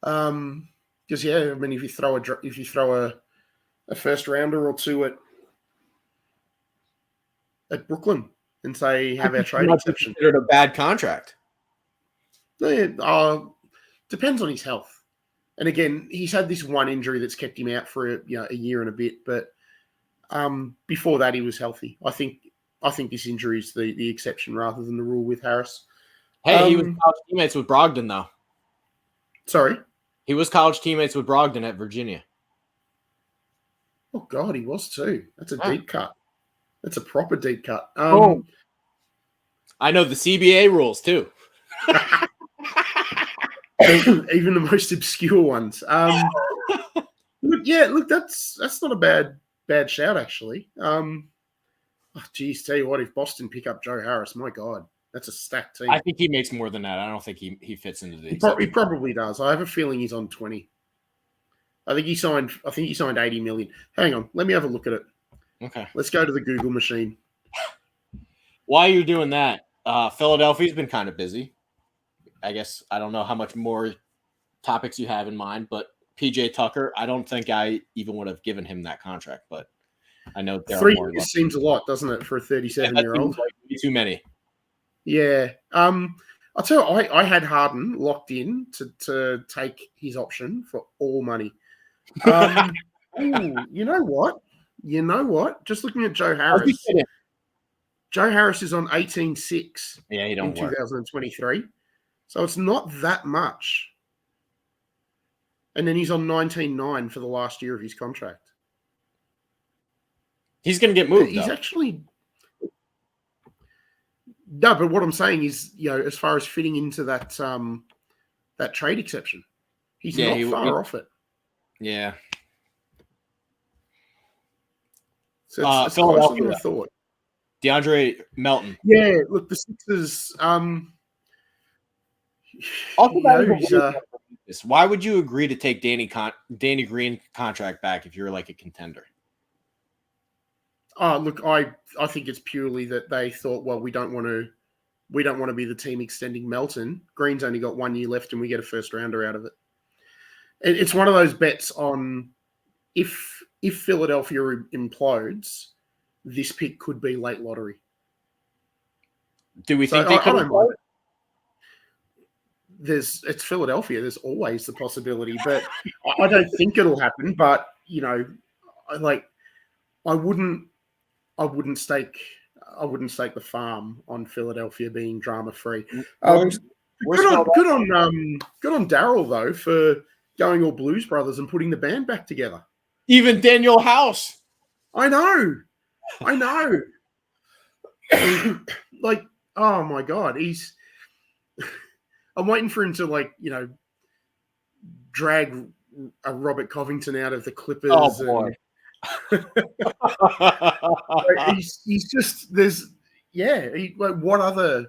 Because I mean, if you throw a first rounder or two at Brooklyn and say have our trade Not be exception, considered a bad contract. Depends on his health. And again, he's had this one injury that's kept him out for a year and a bit. But before that, he was healthy. I think this injury is the exception rather than the rule with Harris. Hey, he was college teammates with Brogdon, though. Sorry? He was college teammates with Brogdon at Virginia. Oh, God, he was too. That's a deep cut. That's a proper deep cut. I know the CBA rules, too. Even the most obscure ones. Look, that's not a bad shout, actually. Tell you what, if Boston pick up Joe Harris, my God, that's a stacked team. I think he makes more than that. I don't think he fits into the. He probably does. I have a feeling he's on 20. I think he signed 80 million. Hang on, let me have a look at it. Okay. Let's go to the Google machine. While you're doing that, Philadelphia's been kind of busy. I guess I don't know how much more topics you have in mind, but PJ Tucker, I don't think I even would have given him that contract, but I know there 3 are more. years seems a lot, doesn't it, for a 37-year-old? Like too many. Yeah. I'll tell you, I had Harden locked in to take his option for all money. You know what? Just looking at Joe Harris. Joe Harris is on 18.6 in 2023. So it's not that much. And then he's on 19.9 for the last year of his contract. He's going to get moved. He's actually... No, but what I'm saying is, as far as fitting into that trade exception, he's not far off it. Yeah. So it's closer than I thought. DeAndre Melton. Yeah, look, the Sixers. Why would you agree to take Danny Green contract back if you're like a contender? Look, I think it's purely that they thought, well, we don't want to be the team extending Melton. Green's only got 1 year left, and we get a first rounder out of it. It's one of those bets on if Philadelphia implodes, this pick could be late lottery. Do we think they could implode? It's Philadelphia. There's always the possibility, but I don't think it'll happen. But I wouldn't stake the farm on Philadelphia being drama free. Good on Daryl though for going all Blues Brothers and putting the band back together. Even Daniel House. I know. Oh my God, I'm waiting for him to drag a Robert Covington out of the Clippers. Oh boy. He's just what other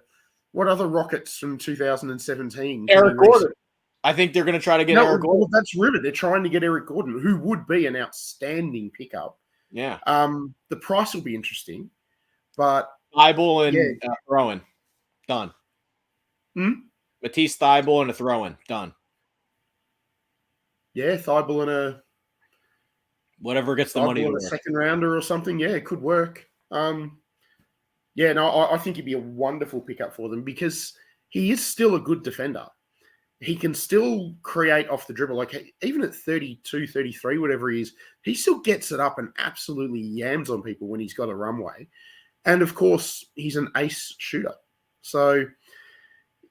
Rockets from 2017? Eric Gordon. I think they're going to try to get Eric Gordon. Well, that's rivet. They're trying to get Eric Gordon, who would be an outstanding pickup. Yeah. The price will be interesting, but Thibault and throw-in. Done. Matisse Thibault and a throw-in. Done. Yeah, Thibault and a whatever gets the money. A second rounder or something. Yeah, it could work. I think he'd be a wonderful pickup for them because he is still a good defender. He can still create off the dribble. Like even at 32, 33, whatever he is, he still gets it up and absolutely yams on people when he's got a runway. And of course, he's an ace shooter. So,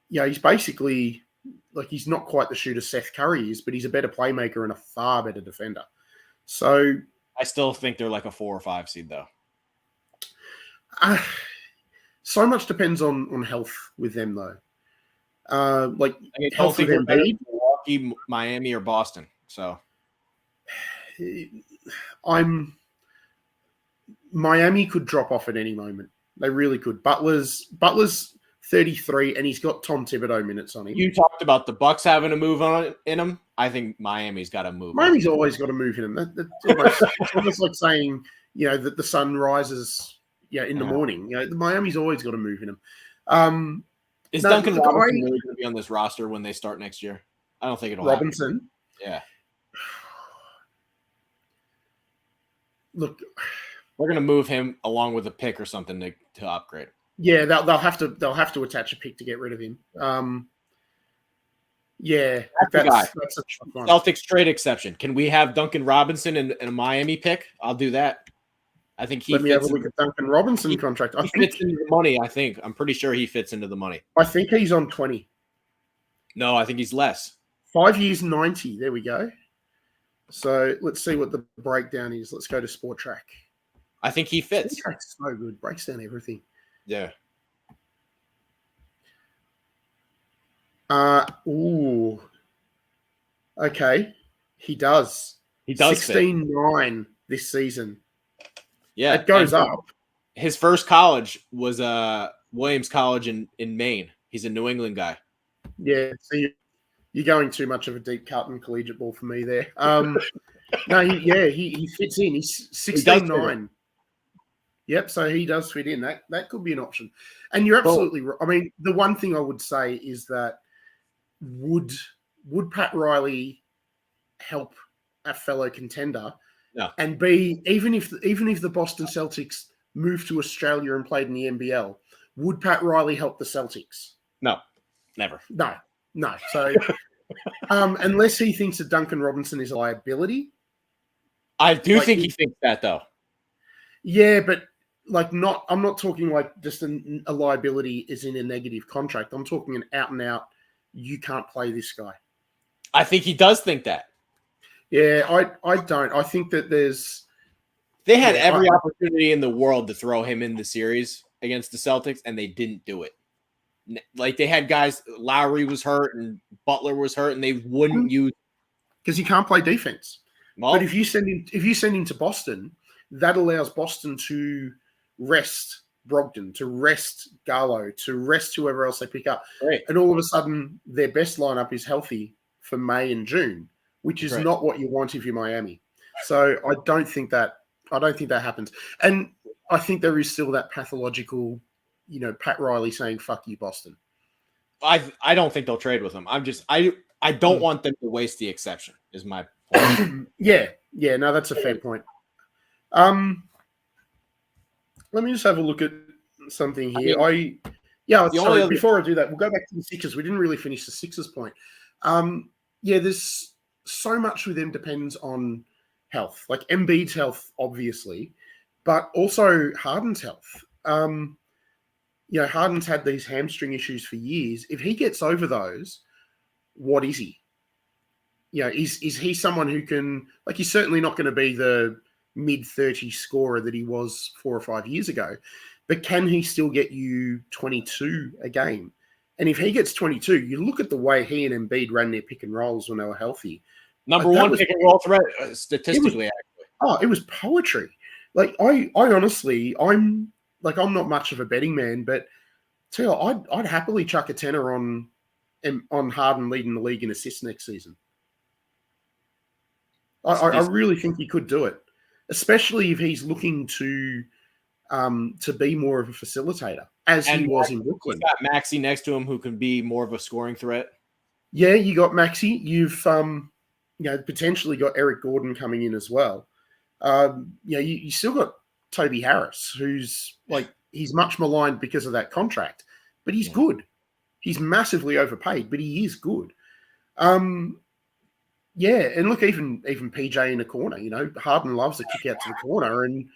he's basically he's not quite the shooter Seth Curry is, but he's a better playmaker and a far better defender. So I still think they're like a 4 or 5 seed though. So much depends on health with them though. Health with Embiid, Milwaukee, Miami, or Boston. So Miami could drop off at any moment. They really could. Butler's 33 and he's got Tom Thibodeau minutes on him. You talked about the Bucks having a move in him. I think Miami's got to move. Miami's always got to move in him. It's almost like saying, that the sun rises in the morning. Miami's always got to move in him. Is Duncan Robinson really going to be on this roster when they start next year? I don't think it'll Robinson. happen. Yeah. Look, we're gonna move him along with a pick or something to upgrade. Yeah, they'll have to attach a pick to get rid of him. Yeah, that's a tough one. Celtics trade exception. Can we have Duncan Robinson in a Miami pick? I'll do that. I think he. Let me have a look at Duncan Robinson contract. He fits into the money. I'm pretty sure he fits into the money. I think he's on 20. No, I think he's less. 5 years, 90. There we go. So let's see what the breakdown is. Let's go to Sport Track. I think he fits. Sport Track's so good. Breaks down everything. Yeah. Ooh. Okay. He does. He does 16-9 this season. Yeah. It goes up. His first college was Williams College in Maine. He's a New England guy. Yeah. So you're going too much of a deep cut in collegiate ball for me there. No, he fits in. He's 16-9. Yep, so he does fit in. That could be an option. And you're absolutely right. I mean, the one thing I would say is that would Pat Riley help a fellow contender? No. And B, even if the Boston Celtics moved to Australia and played in the NBL, would Pat Riley help the Celtics? No, never. No. So unless he thinks that Duncan Robinson is a liability. I do think he thinks that though. Yeah, but I'm not talking like just a liability is in a negative contract. I'm talking an out and out, you can't play this guy. I think he does think that. Yeah, I don't. I think that they had every opportunity in the world to throw him in the series against the Celtics, and they didn't do it. Like they had guys, Lowry was hurt and Butler was hurt, and they wouldn't use because he can't play defense. Well, but if you send him to Boston, that allows Boston to rest Brogdon, to rest Garlow, to rest whoever else they pick up. Right. And all of a sudden, their best lineup is healthy for May and June, which is not what you want if you're Miami. So I don't think that happens. And I think there is still that pathological, Pat Riley saying, "Fuck you, Boston." I don't think they'll trade with him. I don't want them to waste the exception, is my point. Yeah, no, that's a fair point. Let me just have a look at something here. Before I do that, we'll go back to the Sixers. We didn't really finish the Sixers point. There's so much with them depends on health, like Embiid's health, obviously, but also Harden's health. Harden's had these hamstring issues for years. If he gets over those, what is he? Is he someone who can, he's certainly not going to be the mid-30 scorer that he was 4 or 5 years ago, but can he still get you 22 a game? And if he gets 22, you look at the way he and Embiid ran their pick and rolls when they were healthy. Number one pick and roll threat, statistically. It was poetry. I honestly, I'm not much of a betting man, but I'd happily chuck a tenner on Harden leading the league in assists next season. I really think he could do it, especially if he's looking to be more of a facilitator, as he was in Brooklyn. He's got Maxey next to him who can be more of a scoring threat. Yeah, you got Maxey. You've potentially got Eric Gordon coming in as well. You still got Toby Harris, who's he's much maligned because of that contract, but he's good. He's massively overpaid, but he is good. And look, even PJ in the corner, Harden loves to kick out to the corner, and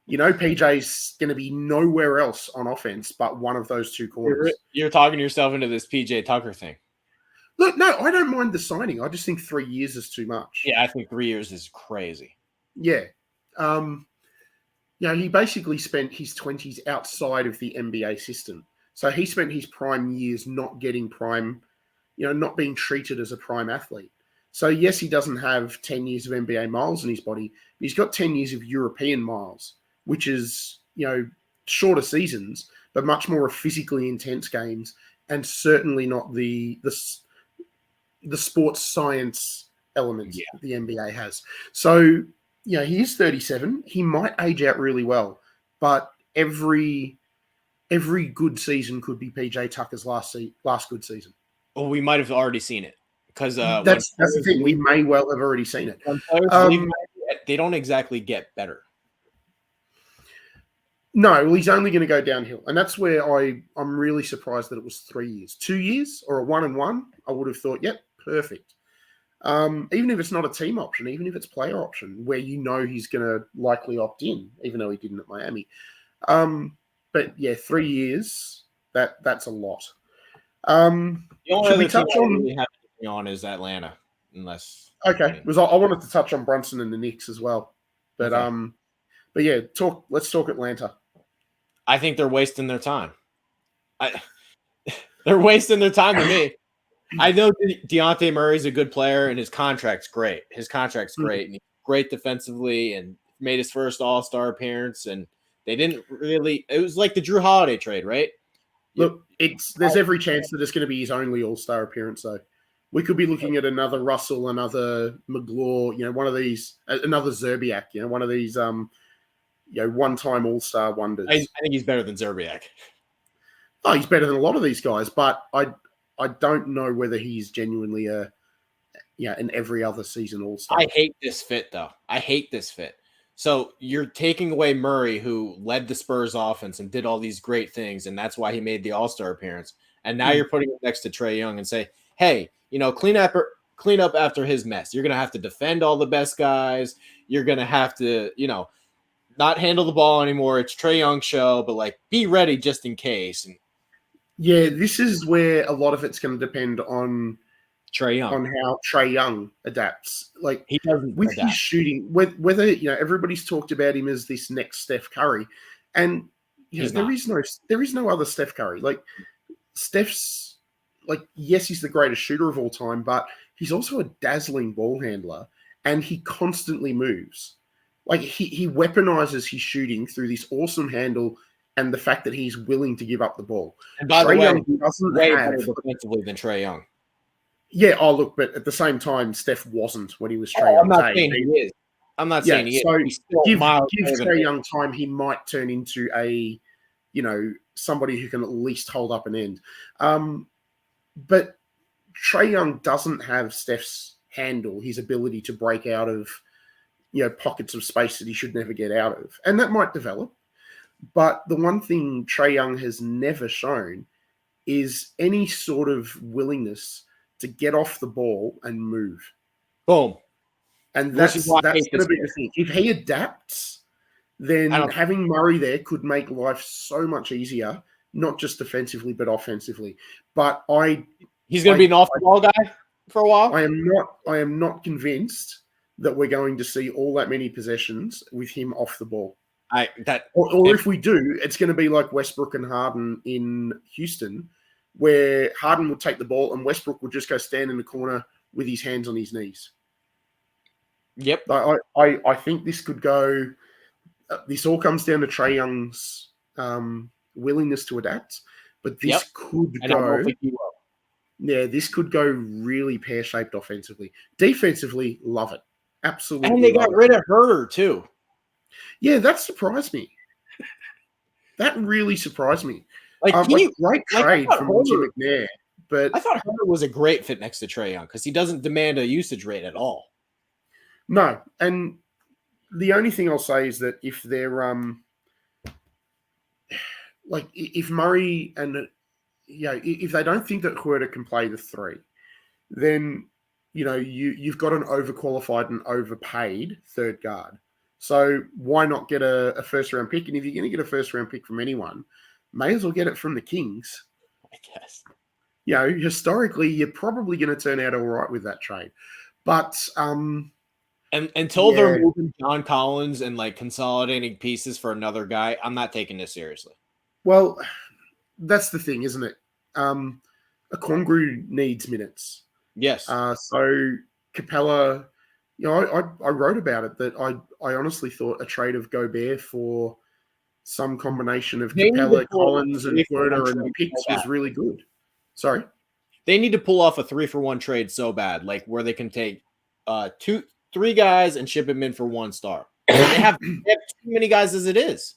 PJ's going to be nowhere else on offense but one of those two corners. You're talking yourself into this PJ Tucker thing. Look, no, I don't mind the signing. I just think 3 years is too much. Yeah, I think 3 years is crazy. Yeah. He basically spent his 20s outside of the NBA system. So he spent his prime years not getting prime, not being treated as a prime athlete. So yes, he doesn't have 10 years of NBA miles in his body, but he's got 10 years of European miles, which is, shorter seasons, but much more physically intense games, and certainly not the sports science elements that the NBA has. So, he is 37. He might age out really well, but every good season could be PJ Tucker's last good season. Well, we might have already seen it because That's the thing. We may well have already seen it. when players leave, they don't exactly get better. No, well, he's only going to go downhill. And that's where I'm really surprised that it was 3 years. 2 years or a 1-and-1, I would have thought, yep, perfect. Even if it's not a team option, even if it's player option, where you know he's going to likely opt in, even though he didn't at Miami. But yeah, 3 years, that's a lot. The only other team I really have on is Atlanta, unless okay. I wanted to touch on Brunson and the Knicks as well, but okay. But yeah, let's talk Atlanta. I think they're wasting their time. They're wasting their time to me. I know Dejounte Murray's a good player and his contract's great. His contract's great and he's great defensively and made his first All-Star appearance. And they didn't really. It was like the Drew Holiday trade, right? Look, there's every chance that it's going to be his only All-Star appearance, though. We could be looking at another Russell, another McGlaw, one of these, another Zerbiak, one of these, one-time All-Star wonders. I think he's better than Zerbiak. Oh, he's better than a lot of these guys, but I don't know whether he's genuinely an every other season All-Star. I hate this fit, though. I hate this fit. So you're taking away Murray, who led the Spurs offense and did all these great things, and that's why he made the All-Star appearance. And now you're putting him next to Trey Young and say, hey, clean up after his mess. You're going to have to defend all the best guys. You're going to have to, not handle the ball anymore. It's Trey Young's show, but be ready just in case. And yeah, this is where a lot of it's going to depend on Trey Young, on how Trey Young adapts. He doesn't with his shooting, whether everybody's talked about him as this next Steph Curry, and there is no other Steph Curry. Steph's yes, he's the greatest shooter of all time, but he's also a dazzling ball handler, and he constantly moves. He weaponizes his shooting through this awesome handle and the fact that he's willing to give up the ball. And by the way, Young doesn't way better defensively than Trey Young. Yeah, look, but at the same time, Steph wasn't when he was Trey Young. I'm not saying he is. I'm not saying he is. So he's still give Trey Young time, he might turn into a, somebody who can at least hold up an end. But Trey Young doesn't have Steph's handle, his ability to break out of, pockets of space that he should never get out of. And that might develop. But the one thing Trey Young has never shown is any sort of willingness to get off the ball and move. Boom. And that's going to be the thing. If he adapts, then having Murray there could make life so much easier, not just defensively, but offensively. But he's going to be an off-the-ball guy for a while? I am not convinced that we're going to see all that many possessions with him off the ball. Or if we do, it's going to be like Westbrook and Harden in Houston, where Harden would take the ball and Westbrook would just go stand in the corner with his hands on his knees. Yep. I think this could go. This all comes down to Trey Young's willingness to adapt, but this could go. Yeah, this could go really pear-shaped offensively. Defensively, love it. Absolutely. And they got rid of Herter, too. Yeah, that surprised me. That really surprised me. Great trade from Monty McNair. But I thought Herter was a great fit next to Trey Young because he doesn't demand a usage rate at all. No, and the only thing I'll say is that if they're if Murray and if they don't think that Huerta can play the three, then you've got an overqualified and overpaid third guard. So why not get a first-round pick? And if you're going to get a first-round pick from anyone, may as well get it from the Kings. I guess. Historically, you're probably going to turn out all right with that trade. But and until they're moving John Collins and consolidating pieces for another guy, I'm not taking this seriously. Well, that's the thing, isn't it? Okongwu needs minutes. Yes. So Capella, I wrote about it that I honestly thought a trade of Gobert for some combination of Capella, Collins, and Huerta and picks was really good. Sorry? They need to pull off a 3-for-1 trade so bad, where they can take 3 guys and ship them in for 1 star. They have too many guys as it is.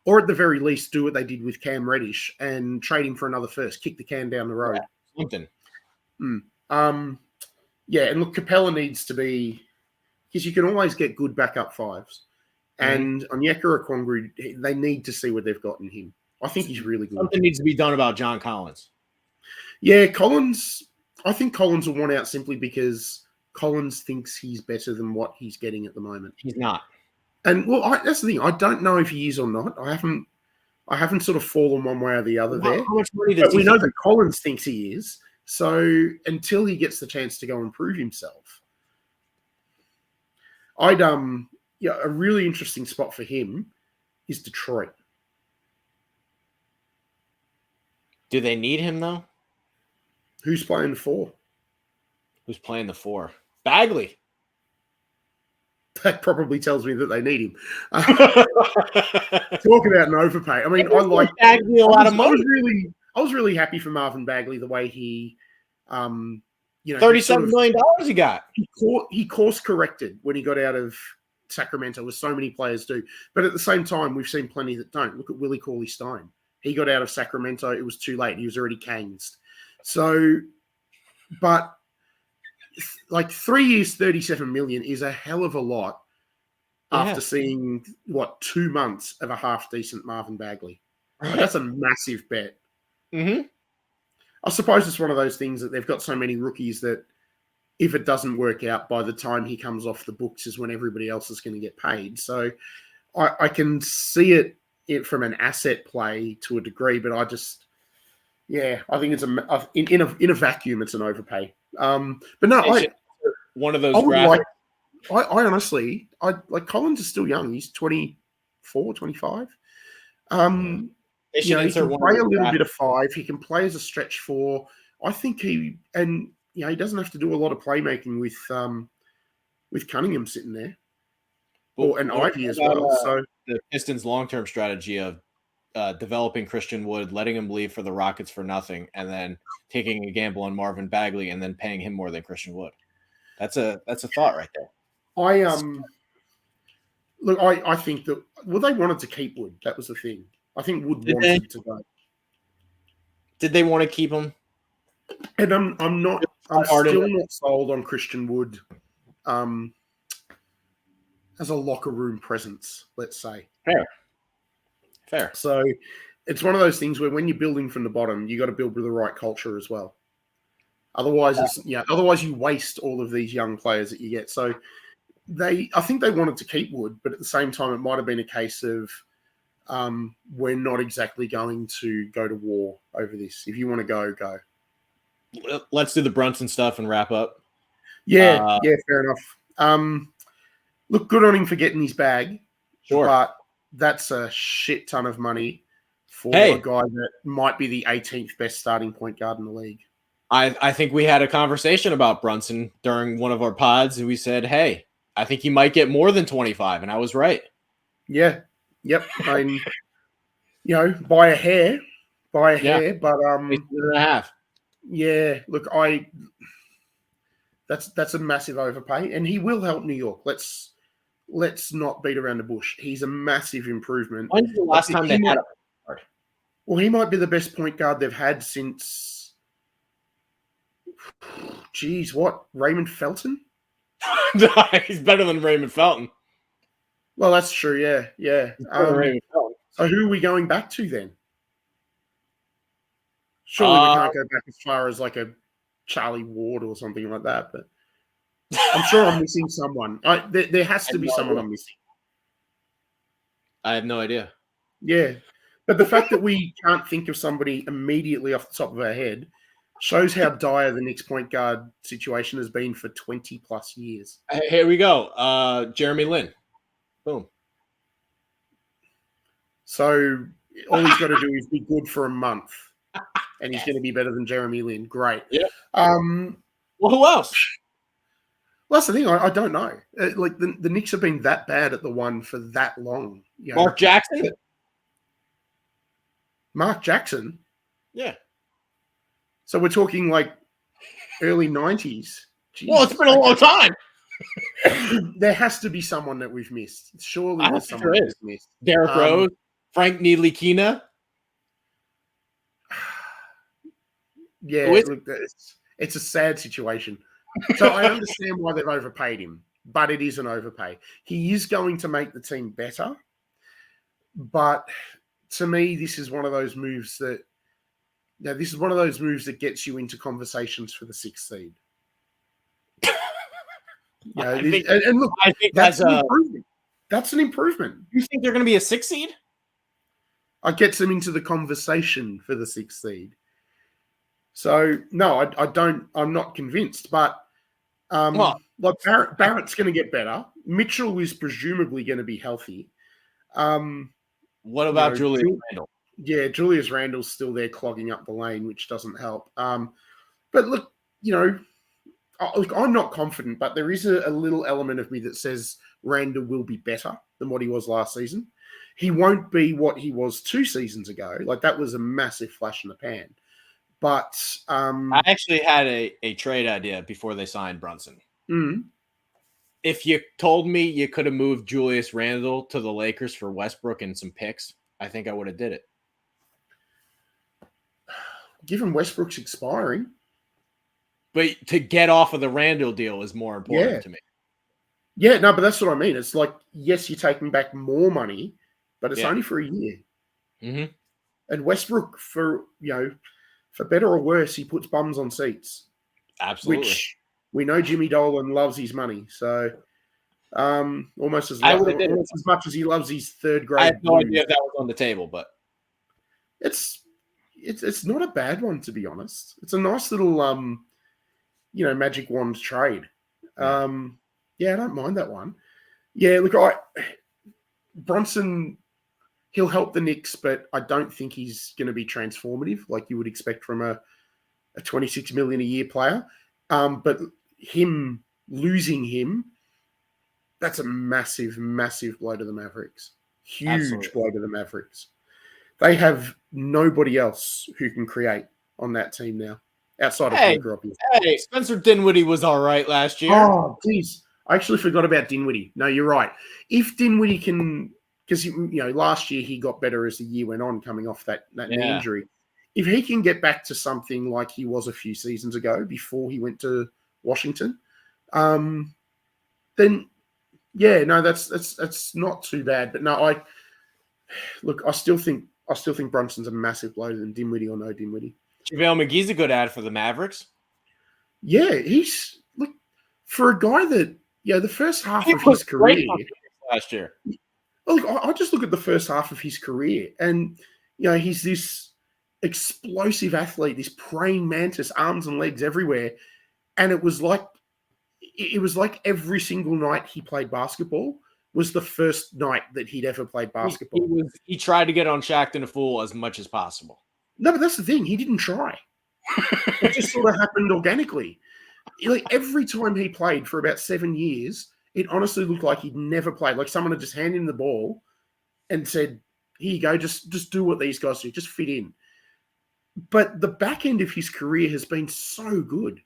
Or at the very least, do what they did with Cam Reddish and trade him for another first. Kick the can down the road. Yeah, something. Yeah, and look, Capella needs to be, because you can always get good backup fives. And Onyeka Okongwu, they need to see what they've got in him. I think he's really good. Something needs to be done about John Collins. Yeah, Collins, I think Collins will want out simply because Collins thinks he's better than what he's getting at the moment. He's not. And well, that's the thing. I don't know if he is or not. I haven't sort of fallen one way or the other there. How much money does but we know that Collins thinks he is. So until he gets the chance to go and prove himself, a really interesting spot for him is Detroit. Do they need him though? Who's playing the 4? Who's playing the 4? Bagley. That probably tells me that they need him. Talk about an overpay. I mean, I like Bagley a lot of money. I was really happy for Marvin Bagley the way he, $37 million he got. He course corrected when he got out of Sacramento, as so many players do. But at the same time, we've seen plenty that don't. Look at Willie Cauley-Stein. He got out of Sacramento. It was too late. He was already caged. So, but like 3 years, $37 million is a hell of a lot after seeing 2 months of a half decent Marvin Bagley. Right. That's a massive bet. Mm-hmm. I suppose it's one of those things that they've got so many rookies that if it doesn't work out by the time he comes off the books is when everybody else is going to get paid. So I can see it from an asset play to a degree, but I think it's in a vacuum, it's an overpay. But no, one of those graphics. I honestly, Collins is still young. He's 24, 25. He can play a little bit of 5. He can play as a stretch 4. I think he doesn't have to do a lot of playmaking with Cunningham sitting there, and Ivy as well. So the Pistons' long-term strategy of developing Christian Wood, letting him leave for the Rockets for nothing, and then taking a gamble on Marvin Bagley and then paying him more than Christian Wood. That's a thought right there. I think that they wanted to keep Wood. That was the thing. I think Wood wanted to go. Did they want to keep him? And I'm still not sold on Christian Wood as a locker room presence, let's say. Fair. So it's one of those things where when you're building from the bottom, you got to build with the right culture as well. Otherwise, otherwise you waste all of these young players that you get. So I think they wanted to keep Wood, but at the same time, it might have been a case of we're not exactly going to go to war over this. If you want to go, go. Let's do the Brunson stuff and wrap up. Yeah, fair enough. Look, good on him for getting his bag. Sure. But that's a shit ton of money for a guy that might be the 18th best starting point guard in the league. I think we had a conversation about Brunson during one of our pods, and we said, hey, I think he might get more than 25, and I was right. Yeah. Yep. I mean, by a hair, but 8.5. Yeah, look, that's a massive overpay, and he will help New York. Let's not beat around the bush. He's a massive improvement. When's the last time they had a point guard? Well, he might be the best point guard they've had since, Raymond Felton? He's better than Raymond Felton. Well, that's true, yeah. So who are we going back to then? Surely we can't go back as far as like a Charlie Ward or something like that, but I'm sure I'm missing someone. There has to be someone I'm missing. I have no idea. Yeah, but the fact that we can't think of somebody immediately off the top of our head shows how dire the Knicks point guard situation has been for 20 plus years. Here we go. Jeremy Lin. Boom. So all he's got to do is be good for a month, and he's going to be better than Jeremy Lin. Great. Yeah. Well, who else? Well, that's the thing. I don't know. Like the Knicks have been that bad at the one for that long. Mark Jackson. Mark Jackson. Yeah. So we're talking like early 90s. Jeez. Well, it's been a long time. There has to be someone that we've missed. Surely there's someone we've missed. Derrick Rose, Frank Ntilikina. Yeah, look, it's a sad situation. So I understand why they've overpaid him, but it is an overpay. He is going to make the team better, but to me, this is one of those moves that gets you into conversations for the 6th seed. Yeah, and look, I think that's an improvement. That's an improvement. You think they're going to be a 6 seed? It gets them into the conversation for the 6th seed. So no, I don't. I'm not convinced. But like Barrett's going to get better. Mitchell is presumably going to be healthy. What about Julius Randle? Yeah, Julius Randle's still there clogging up the lane, which doesn't help. But look, I'm not confident, but there is a little element of me that says Randle will be better than what he was last season. He won't be what he was 2 seasons ago. Like, that was a massive flash in the pan. But I actually had a trade idea before they signed Brunson. If you told me you could have moved Julius Randle to the Lakers for Westbrook and some picks, I think I would have did it. Given Westbrook's expiring. But to get off of the Randle deal is more important to me. Yeah, no, but that's what I mean. It's like, yes, you're taking back more money, but it's only for a year. Mm-hmm. And Westbrook, for better or worse, he puts bums on seats. Absolutely. Which we know Jimmy Dolan loves his money. So almost as much as he loves his 3rd grade. I have no idea if that was on the table, but it's not a bad one, to be honest. It's a nice little magic wand trade. I don't mind that one. Yeah, look, Brunson, he'll help the Knicks, but I don't think he's going to be transformative like you would expect from a $26 million a year player. But losing him, that's a massive, massive blow to the Mavericks. Huge blow to the Mavericks. They have nobody else who can create on that team now, outside of Luka, obviously. Hey, Spencer Dinwiddie was all right last year. Oh, geez. I actually forgot about Dinwiddie. No, you're right. If Dinwiddie can, because last year he got better as the year went on, coming off that knee injury. If he can get back to something like he was a few seasons ago before he went to Washington, then that's not too bad. But no, I still think Brunson's a massive blow than Dinwiddie or no Dinwiddie. JaVale McGee's a good ad for the Mavericks. Yeah, he's for a guy that the first half of his career last year. Look, I just look at the first half of his career, and he's this explosive athlete, this praying mantis, arms and legs everywhere, and it was like every single night he played basketball was the first night that he'd ever played basketball. He tried to get on Shaqtin' a Fool as much as possible. No, but that's the thing. He didn't try. It just sort of happened organically. Like, every time he played for about 7 years, it honestly looked like he'd never played. Like, someone had just handed him the ball and said, here you go, just do what these guys do, just fit in. But the back end of his career has been so good.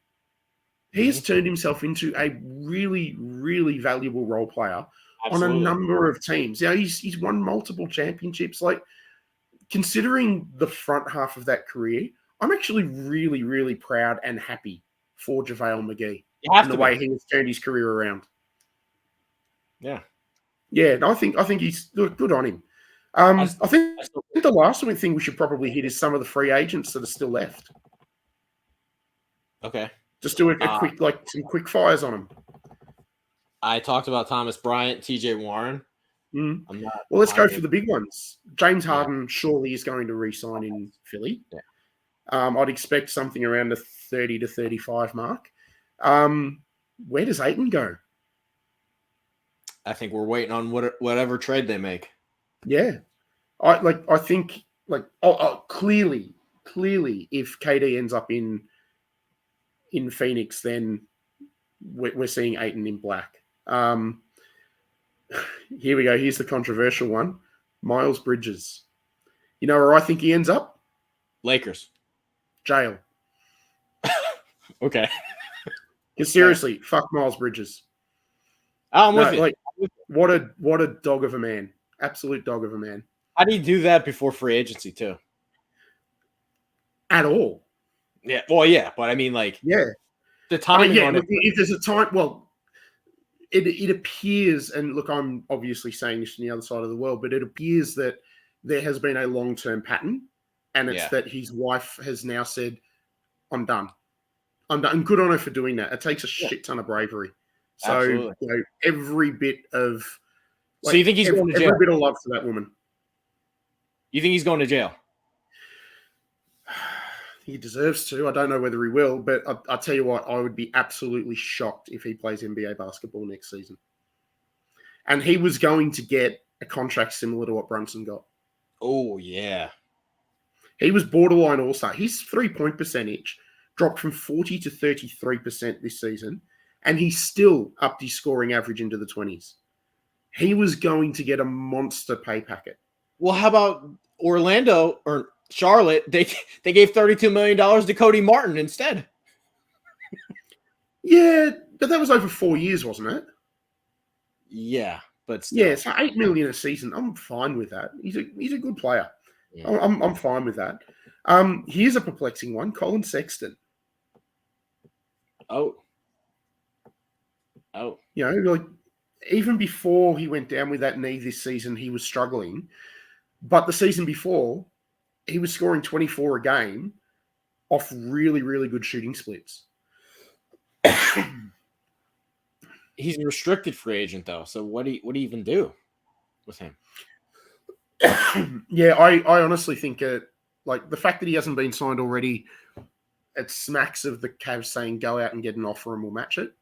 He has turned himself into a really, really valuable role player on a number of teams. He's won multiple championships. Like, considering the front half of that career, I'm actually really, really proud and happy for JaVale McGee and the way he has turned his career around. Yeah. Yeah, and I think he's good on him. I think the last thing we should probably hit is some of the free agents that are still left. Okay. Just do some quick fires on them. I talked about Thomas Bryant, TJ Warren. Well, let's go for the big ones. James Harden surely is going to re-sign in Philly. Yeah. I'd expect something around the 30 to 35 mark. Where does Ayton go? I think we're waiting on whatever trade they make. Yeah. I think clearly, if KD ends up in Phoenix, then we're seeing Ayton in black. Here we go. Here's the controversial one. Miles Bridges. You know where I think he ends up? Lakers. Jail. Okay. Because seriously, fuck Miles Bridges. I'm with you. Like, what a dog of a man. Absolute dog of a man. How do you do that before free agency too? At all. Yeah. Well, yeah, but I mean, like, yeah. The timing on it. If there's a time, well, it appears, and look, I'm obviously saying this from the other side of the world, but it appears that there has been a long-term pattern, and it's that his wife has now said, I'm done. I'm done. And good on her for doing that. It takes a shit ton of bravery. So, Absolutely. every bit of... so you think he's going to jail? Every bit of love for that woman. You think he's going to jail? He deserves to. I don't know whether he will, but I'll tell you what, I would be absolutely shocked if he plays NBA basketball next season. And he was going to get a contract similar to what Brunson got. Oh, yeah. He was borderline all-star. His three-point percentage dropped from 40 to 33% this season, and he still upped his scoring average into the 20s. He was going to get a monster pay packet. Well, how about Orlando or Charlotte? They gave $32 million to Cody Martin instead. Yeah, but that was over 4 years, wasn't it? Yeah, but still. Yeah, so $8 million a season. I'm fine with that. He's a good player. Yeah. I'm fine with that. Here's a perplexing one: Colin Sexton. Oh. Like even before he went down with that knee this season, he was struggling. But the season before, he was scoring 24 a game off really, really good shooting splits. He's a restricted free agent, though. So what do you even do with him? Yeah, I honestly think like the fact that he hasn't been signed already, it smacks of the Cavs saying go out and get an offer and we'll match it.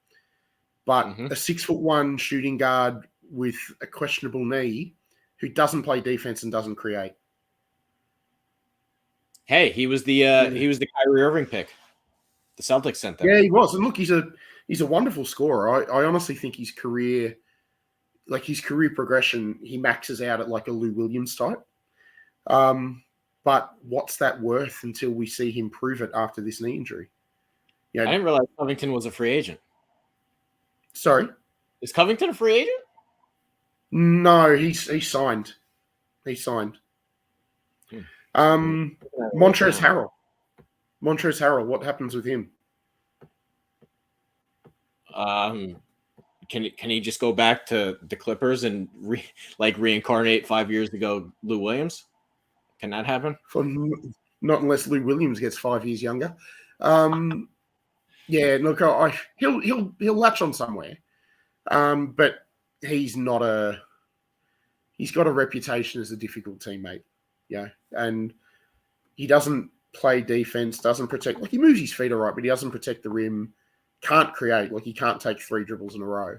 But a 6'1" shooting guard with a questionable knee who doesn't play defense and doesn't create. Hey, he was the Kyrie Irving pick. The Celtics sent them. Yeah, he was. And look, he's a wonderful scorer. I honestly think his career progression, he maxes out at like a Lou Williams type. But what's that worth until we see him prove it after this knee injury? I didn't realize Covington was a free agent. Sorry? Is Covington a free agent? No, he's signed. He signed. Montrezl Harrell. Montrezl Harrell, what happens with him? Can he just go back to the Clippers and reincarnate 5 years ago Lou Williams? Can that happen? Not unless Lou Williams gets 5 years younger. Yeah, look, he'll latch on somewhere, but he's got a reputation as a difficult teammate, and he doesn't play defense, doesn't protect. Like he moves his feet all right, but he doesn't protect the rim. Can't create. Like he can't take 3 dribbles in a row.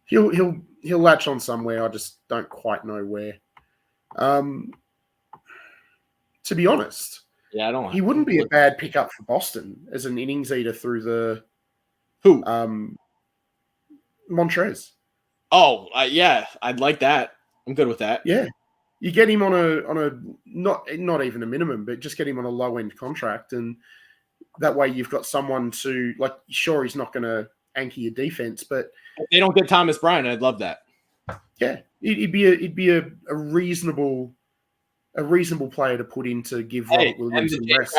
He'll latch on somewhere. I just don't quite know where. To be honest, he wouldn't be a bad pickup for Boston as an innings eater through the Montrez. Oh, yeah, I'd like that. I'm good with that. Yeah, you get him on a not even a minimum, but just get him on a low end contract, and that way you've got someone to like. Sure, he's not going to anchor your defense, but if they don't get Thomas Bryant, I'd love that. Yeah, it'd be a reasonable player to put in to give Robert Williams some rest.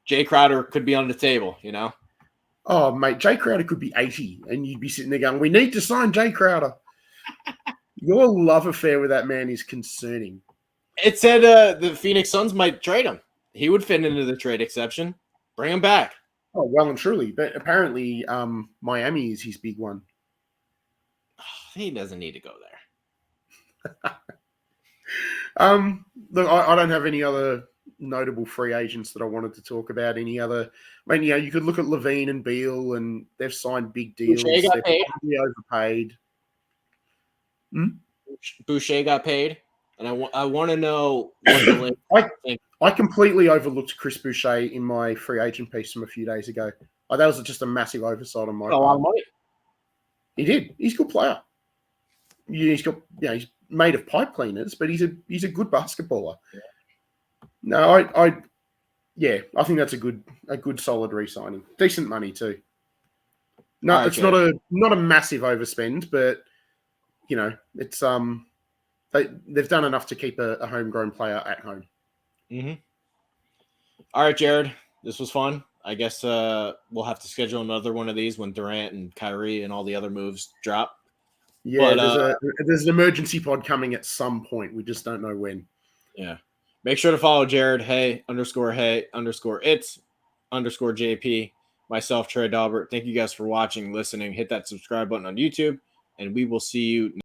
Jay Crowder could be on the table, Oh, mate, Jay Crowder could be 80, and you'd be sitting there going, "We need to sign Jay Crowder." Your love affair with that man is concerning. It said the Phoenix Suns might trade him. He would fit into the trade exception. Bring him back. Oh, well and truly, but apparently, Miami is his big one. He doesn't need to go there. Look, I don't have any other notable free agents that I wanted to talk about. Any other? I mean, you could look at Levine and Beal, and they've signed big deals. They're probably overpaid. Boucher got paid, and I want to know what the Lakers think. I completely overlooked Chris Boucher in my free agent piece from a few days ago. That was just a massive oversight on my part. A lot of money. He did. He's a good player. He's got, he's made of pipe cleaners, but he's a good basketballer. Yeah. No, I think that's a good solid re-signing. Decent money too. No, it's not a massive overspend, but it's they've done enough to keep a homegrown player at home. Mm-hmm. All right, Jarrod, this was fun. I guess we'll have to schedule another one of these when Durant and Kyrie and all the other moves drop. Yeah, But there's an emergency pod coming at some point. We just don't know when. yeah, make sure to follow Jarrod Hey_it's_JP. Myself, Trey Dalbert. Thank you guys for watching, listening. Hit that subscribe button on YouTube, and we will see you